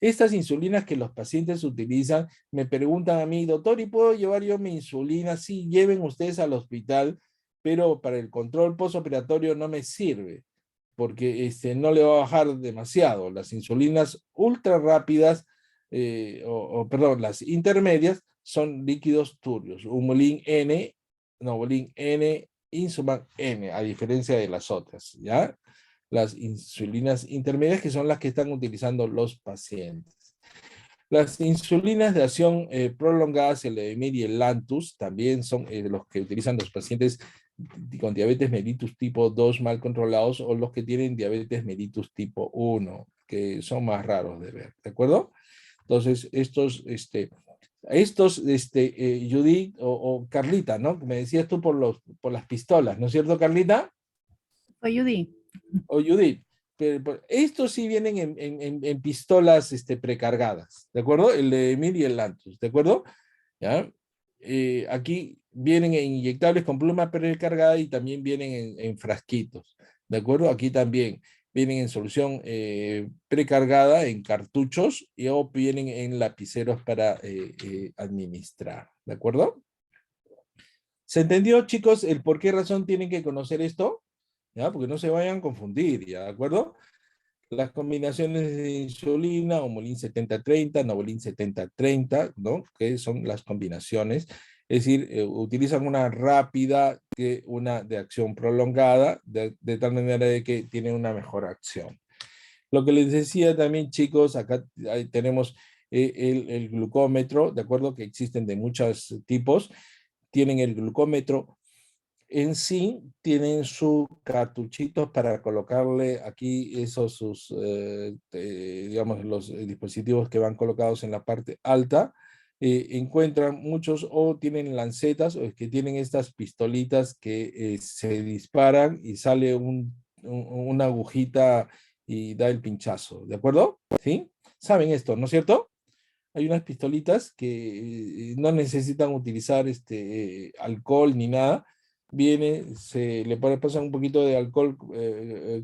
Estas insulinas que los pacientes utilizan, me preguntan a mí, doctor, ¿y puedo llevar yo mi insulina? Sí, lleven ustedes al hospital, pero para el control postoperatorio no me sirve, porque no le va a bajar demasiado. Las insulinas ultra rápidas, perdón, las intermedias son líquidos turbios. Humulin N, Novolin N, Insuman N, a diferencia de las otras, ¿ya? las insulinas intermedias, que son las que están utilizando los pacientes. Las insulinas de acción prolongada, el Levemir y el Lantus, también son los que utilizan los pacientes con diabetes mellitus tipo 2 mal controlados o los que tienen diabetes mellitus tipo 1, que son más raros de ver, ¿de acuerdo? Entonces, Judith o Carlita, ¿no? Me decías tú por las pistolas, ¿no es cierto, Carlita? Soy Judy. O Judith. Pero estos sí vienen en pistolas precargadas, ¿de acuerdo? El Levemir y el Lantus, ¿de acuerdo? ¿Ya? Aquí vienen en inyectables con pluma precargada y también vienen en frasquitos, ¿de acuerdo? Aquí también vienen en solución precargada en cartuchos o vienen en lapiceros para administrar, ¿de acuerdo? ¿Se entendió, chicos, el por qué razón tienen que conocer esto? ¿Ya? Porque no se vayan a confundir, ¿ya? ¿De acuerdo? Las combinaciones de insulina, Homolin 70-30, Novolin 70-30, ¿no? Que son las combinaciones. Es decir, utilizan una rápida que una de acción prolongada, de tal manera de que tienen una mejor acción. Lo que les decía también, chicos, acá tenemos el glucómetro, ¿de acuerdo? Que existen de muchos tipos. Tienen el glucómetro. En sí tienen sus cartuchitos para colocarle aquí digamos, los dispositivos que van colocados en la parte alta. Encuentran muchos o tienen lancetas o es que tienen estas pistolitas que se disparan y sale una agujita y da el pinchazo, ¿de acuerdo? ¿Sí? ¿Saben esto, no es cierto? Hay unas pistolitas que no necesitan utilizar alcohol ni nada. Viene, se le pasan un poquito de alcohol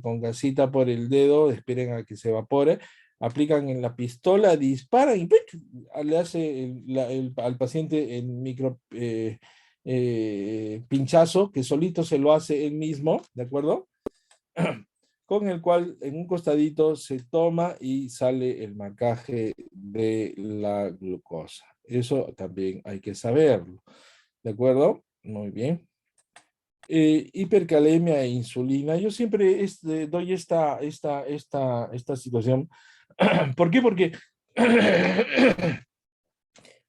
con gasita por el dedo, esperen a que se evapore, aplican en la pistola, disparan y ¡pic! Le hace al paciente el micro pinchazo, que solito se lo hace él mismo, ¿de acuerdo? Con el cual en un costadito se toma y sale el marcaje de la glucosa. Eso también hay que saberlo. ¿De acuerdo? Muy bien. Hipercalemia e insulina. Yo siempre doy esta situación. ¿Por qué? Porque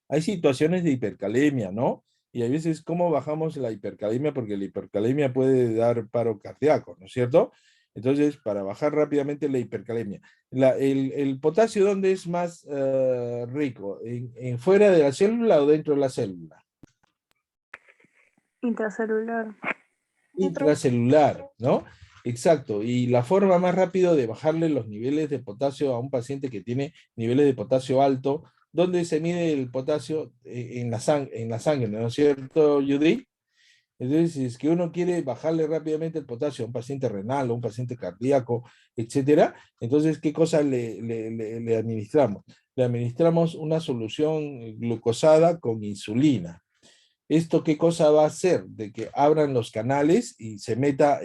hay situaciones de hipercalemia, ¿no? Y a veces, ¿cómo bajamos la hipercalemia? Porque la hipercalemia puede dar paro cardíaco, ¿no es cierto? Entonces, para bajar rápidamente la hipercalemia. El potasio, ¿dónde es más rico? ¿En fuera de la célula o dentro de la célula? Intracelular. Intracelular, ¿no? Exacto. Y la forma más rápida de bajarle los niveles de potasio a un paciente que tiene niveles de potasio alto, ¿dónde se mide el potasio? En la sangre, ¿no es cierto, Judy? Entonces, si es que uno quiere bajarle rápidamente el potasio a un paciente renal o un paciente cardíaco, etcétera, entonces, ¿qué cosa le administramos? Le administramos una solución glucosada con insulina. ¿Esto qué cosa va a hacer? De que abran los canales y se meta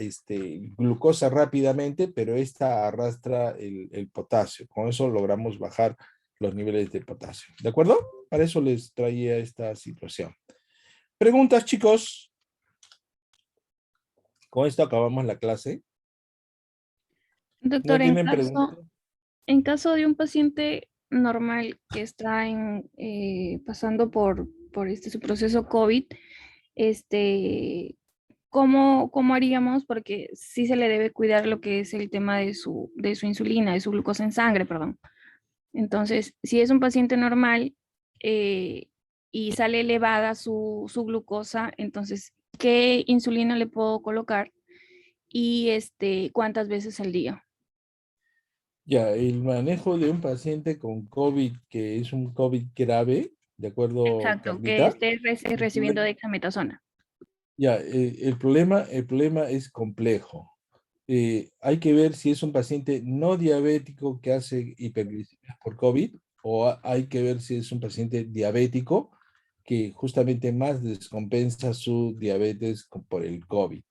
glucosa rápidamente, pero esta arrastra el potasio. Con eso logramos bajar los niveles de potasio. ¿De acuerdo? Para eso les traía esta situación. ¿Preguntas, chicos? Con esto acabamos la clase. Doctor, ¿No tienen preguntas? en caso de un paciente normal que está pasando por su proceso COVID, ¿cómo haríamos? Porque sí se le debe cuidar lo que es el tema de su insulina, de su glucosa en sangre, perdón. Entonces, si es un paciente normal y sale elevada su glucosa, entonces, ¿qué insulina le puedo colocar? Y ¿cuántas veces al día? Ya, el manejo de un paciente con COVID, que es un COVID grave, ¿de acuerdo, Exacto, que Carlita? esté recibiendo dexametasona. Ya, el problema es complejo. Hay que ver si es un paciente no diabético que hace hiperglicemia por COVID o hay que ver si es un paciente diabético que justamente más descompensa su diabetes por el COVID.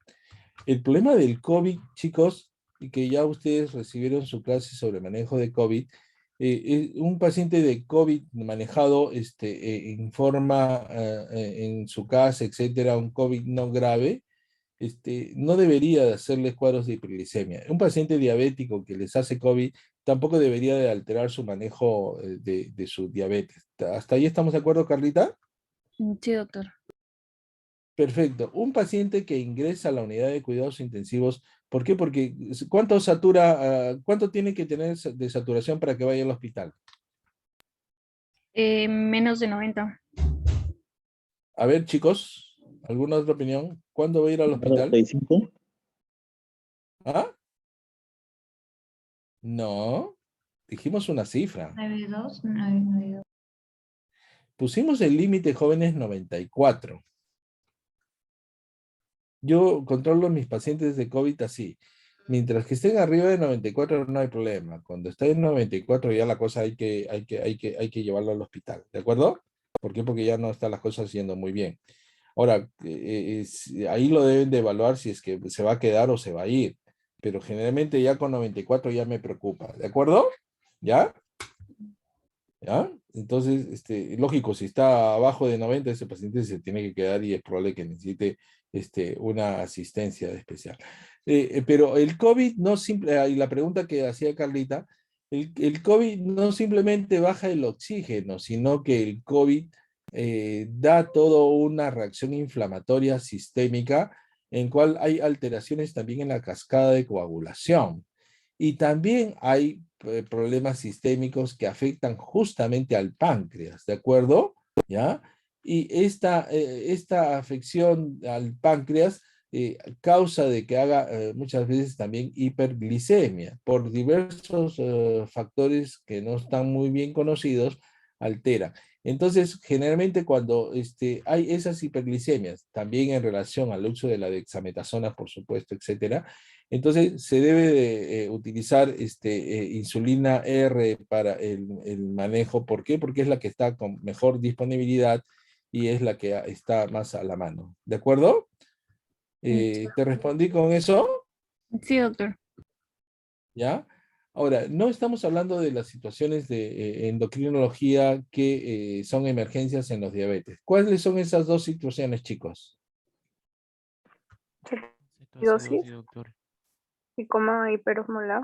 El problema del COVID, chicos, y que ya ustedes recibieron su clase sobre manejo de COVID, un paciente de COVID manejado en forma, en su casa, etcétera, un COVID no grave, no debería de hacerles cuadros de hiperglicemia. Un paciente diabético que les hace COVID tampoco debería de alterar su manejo de su diabetes. ¿Hasta ahí estamos de acuerdo, Carlita? Sí, doctor. Perfecto. Un paciente que ingresa a la unidad de cuidados intensivos, ¿por qué? Porque ¿cuánto tiene que tener de saturación para que vaya al hospital? Menos de 90. A ver, chicos, ¿alguna otra opinión? ¿Cuándo va a ir al hospital? 95. ¿Ah? No, dijimos una cifra. 92, 92. Pusimos el límite jóvenes 94. Yo controlo a mis pacientes de COVID así. Mientras que estén arriba de 94 no hay problema. Cuando está en 94 ya la cosa hay que llevarlo al hospital. ¿De acuerdo? ¿Por qué? Porque ya no están las cosas yendo muy bien. Ahora, ahí lo deben de evaluar si es que se va a quedar o se va a ir. Pero generalmente ya con 94 ya me preocupa. ¿De acuerdo? ¿Ya? ¿Ya? Entonces, lógico, si está abajo de 90, ese paciente se tiene que quedar y es probable que necesite una asistencia especial. Pero el COVID no y la pregunta que hacía Carlita, el COVID no simplemente baja el oxígeno, sino que el COVID da toda una reacción inflamatoria sistémica en cual hay alteraciones también en la cascada de coagulación. Y también hay problemas sistémicos que afectan justamente al páncreas, ¿de acuerdo? ¿Ya? Y esta afección al páncreas causa de que haga muchas veces también hiperglicemia. Por diversos factores que no están muy bien conocidos, altera. Entonces, generalmente cuando hay esas hiperglicemias, también en relación al uso de la dexametasona, por supuesto, etcétera, entonces se debe de utilizar insulina R para el manejo. ¿Por qué? Porque es la que está con mejor disponibilidad y es la que está más a la mano. ¿De acuerdo? ¿Te respondí con eso? Sí, doctor. ¿Ya? Ahora, no estamos hablando de las situaciones de endocrinología que son emergencias en los diabetes. ¿Cuáles son esas dos situaciones, chicos? Cetoacidosis Sí, doctor. y coma hiperosmolar.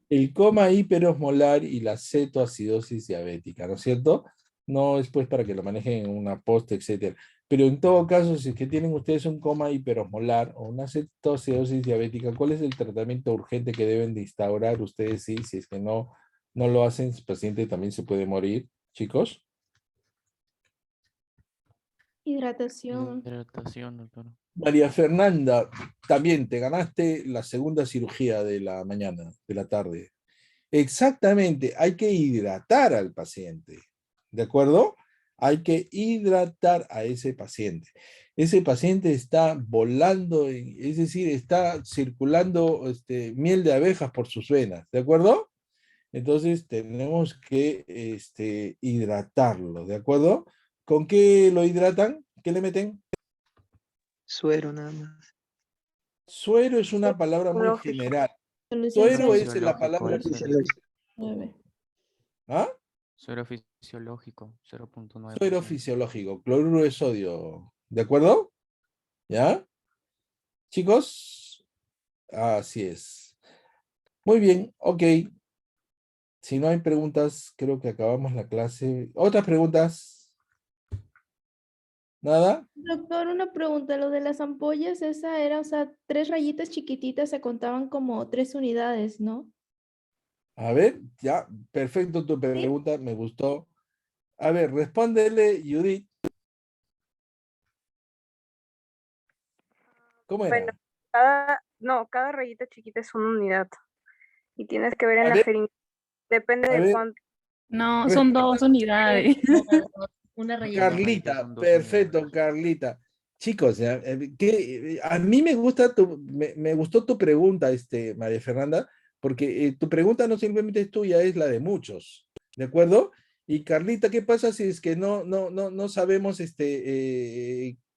El coma hiperosmolar y la cetoacidosis diabética, ¿no es cierto? No es pues para que lo manejen en una posta, etcétera. Pero en todo caso, si es que tienen ustedes un coma hiperosmolar o una cetoacidosis diabética, ¿cuál es el tratamiento urgente que deben de instaurar ustedes? Sí, si es que no lo hacen, el paciente también se puede morir, chicos. Hidratación. Hidratación, doctor. María Fernanda, también te ganaste la segunda cirugía de la mañana, de la tarde. Exactamente, hay que hidratar al paciente, ¿de acuerdo? Hay que hidratar a ese paciente. Ese paciente está volando, es decir, está circulando miel de abejas por sus venas, ¿de acuerdo? Entonces tenemos que hidratarlo, ¿de acuerdo? ¿Con qué lo hidratan? ¿Qué le meten? Suero nada más. Suero es una palabra muy Lógico. general. Solución Suero es la Fisiológico, palabra... ese, nueve. ¿Ah? Suero fisiológico, 0.9%. Suero fisiológico, cloruro de sodio. ¿De acuerdo? ¿Ya? Chicos, así es. Muy bien, ok. Si no hay preguntas, creo que acabamos la clase. ¿Otras preguntas? ¿Nada? Doctor, una pregunta, lo de las ampollas, esa era, o sea, 3 rayitas chiquititas se contaban como 3 unidades, ¿no? A ver, ya, perfecto tu pregunta, me gustó. A ver, respóndele, Judith. ¿Cómo Bueno, era? cada rayita chiquita es una unidad. Y tienes que ver en A la ver, jeringa. Depende a de ver. cuánto. No, son 2 unidades. Una rayita. Carlita, Son 2 perfecto, unidades. Carlita. Chicos, a mí me gustó tu pregunta, María Fernanda, porque tu pregunta no simplemente es tuya, es la de muchos, ¿de acuerdo? Y Carlita, ¿qué pasa si es que no sabemos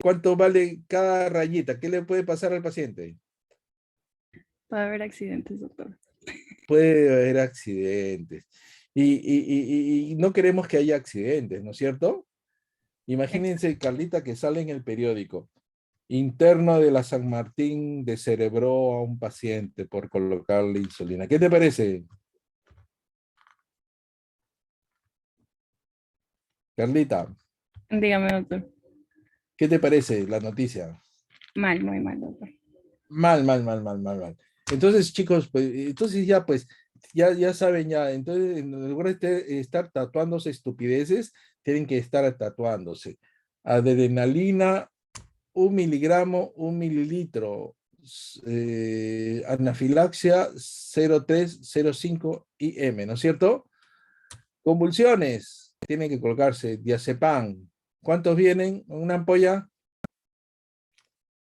cuánto vale cada rayita? ¿Qué le puede pasar al paciente? Puede haber accidentes, doctor. Puede haber accidentes. Y no queremos que haya accidentes, ¿no es cierto? Imagínense, Carlita, que sale en el periódico. interno de la San Martín descerebró a un paciente por colocarle insulina. ¿Qué te parece? Carlita, Dígame, doctor. ¿qué te parece la noticia? Mal, muy mal, doctor. Mal. Entonces, chicos, pues, entonces ya, pues, ya saben ya, entonces, en lugar de estar tatuándose estupideces, tienen que estar tatuándose. Adrenalina, 1 miligramo, 1 mililitro. Anafilaxia 0,305 IM, ¿no es cierto? Convulsiones, tienen que colocarse diazepam. ¿Cuántos vienen? ¿Una ampolla?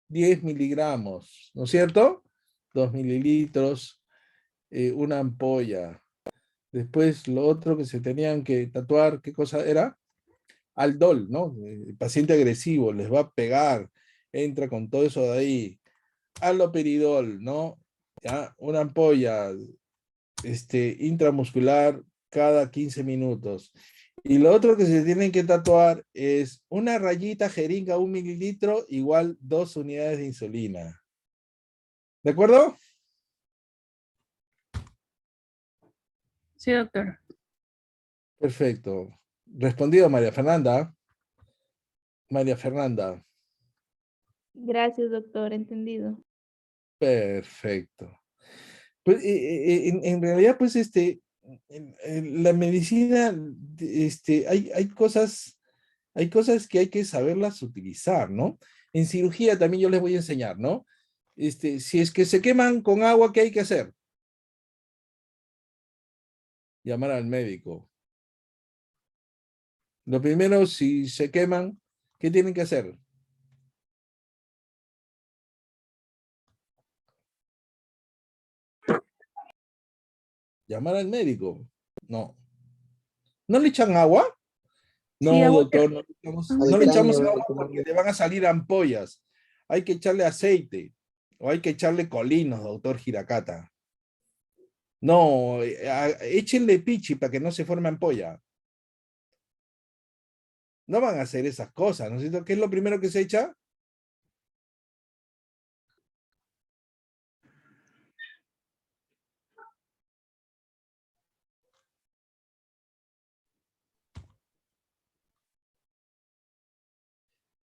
10 miligramos, ¿no es cierto? 2 mililitros, una ampolla. Después lo otro que se tenían que tatuar, ¿qué cosa era? Aldol, ¿no? El paciente agresivo, les va a pegar, entra con todo eso de ahí. Haloperidol, ¿no? ¿Ya? Una ampolla intramuscular cada 15 minutos. Y lo otro que se tienen que tatuar es una rayita jeringa, 1 mililitro, igual 2 unidades de insulina. ¿De acuerdo? Sí, doctor. Perfecto. Respondido, María Fernanda. María Fernanda. Gracias, doctor, entendido. Perfecto. Pues, en realidad, pues, en la medicina, hay cosas que hay que saberlas utilizar, ¿no? En cirugía también yo les voy a enseñar, ¿no? Si es que se queman con agua, ¿qué hay que hacer? Llamar al médico. Lo primero, si se queman, ¿qué tienen que hacer? Llamar al médico. No. ¿No le echan agua? Sí, No, agua doctor, no le echamos agua porque le van a salir ampollas. Hay que echarle aceite o hay que echarle colinos, doctor Hiracata. No, échenle pichi para que no se forme ampolla. No van a hacer esas cosas, ¿no es cierto? ¿Qué es lo primero que se echa?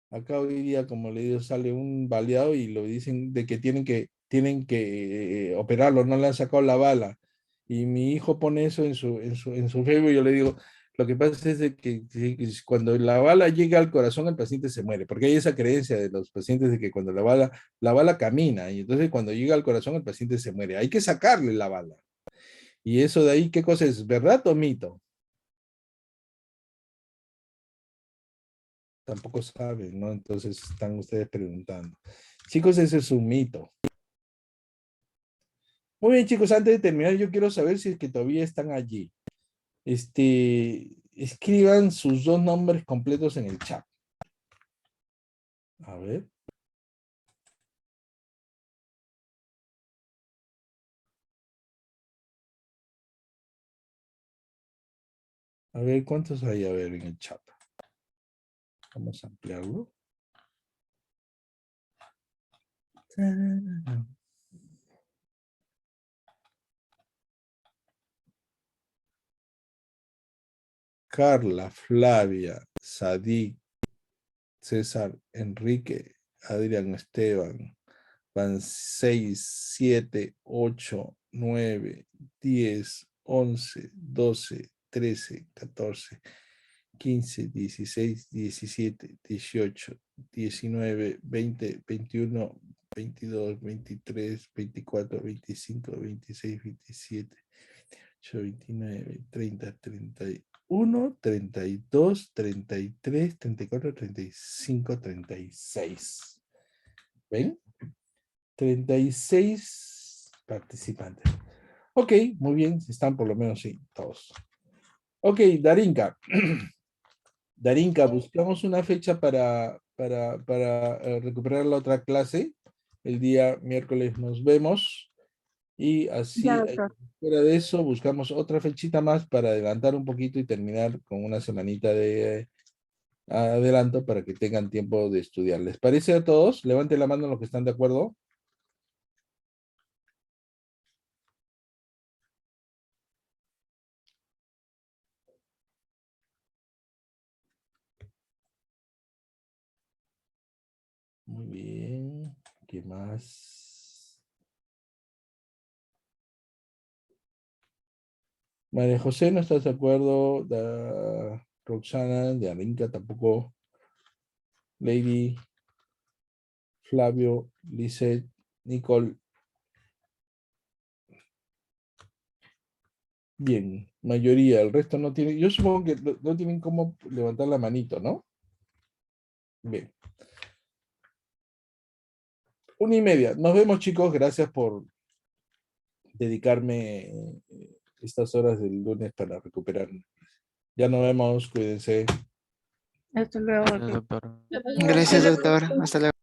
Acá hoy día, como le digo, sale un baleado y lo dicen de que tienen que operarlo, no le han sacado la bala. Y mi hijo pone eso en su Facebook y yo le digo, lo que pasa es de que cuando la bala llega al corazón, el paciente se muere, porque hay esa creencia de los pacientes de que cuando la bala camina, y entonces cuando llega al corazón, el paciente se muere. Hay que sacarle la bala. Y eso de ahí, ¿qué cosa es? ¿Verdad o mito? Tampoco saben, ¿no? Entonces están ustedes preguntando. Chicos, ese es un mito. Muy bien, chicos, antes de terminar, yo quiero saber si es que todavía están allí. Escriban sus 2 nombres completos en el chat. A ver. A ver, ¿cuántos hay a ver en el chat? Vamos a ampliarlo. Carla, Flavia, Sadik, César, Enrique, Adrián Esteban, van 6, 7, 8, 9, 10, 11, 12, 13, 14, 15, 16, 17, 18, 19, 20, 21, 22, 23, 24, 25, 26, 27, 28, 29, 30, 31, 32, 33, 34, 35, 36. ¿Ven? 36 participantes. Ok, muy bien, están por lo menos, sí, todos. Ok, Darinka. Darinka, buscamos una fecha para recuperar la otra clase. El día miércoles nos vemos. Y así, Ya, doctor. fuera de eso, buscamos otra fechita más para adelantar un poquito y terminar con una semanita de adelanto para que tengan tiempo de estudiar. ¿Les parece a todos? Levanten la mano los que están de acuerdo. Muy bien. ¿Qué más? María José, ¿no estás de acuerdo? Roxana, de Arinka tampoco. Lady, Flavio, Lisette, Nicole. Bien, mayoría. El resto no tiene. Yo supongo que no tienen cómo levantar la manito, ¿no? Bien. 1:30. Nos vemos, chicos. Gracias por dedicarme estas horas del lunes para recuperarme. Ya nos vemos. Cuídense. Hasta luego. Gracias, doctor. Gracias, doctor. Hasta luego.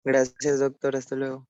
Gracias, doctor. Hasta luego.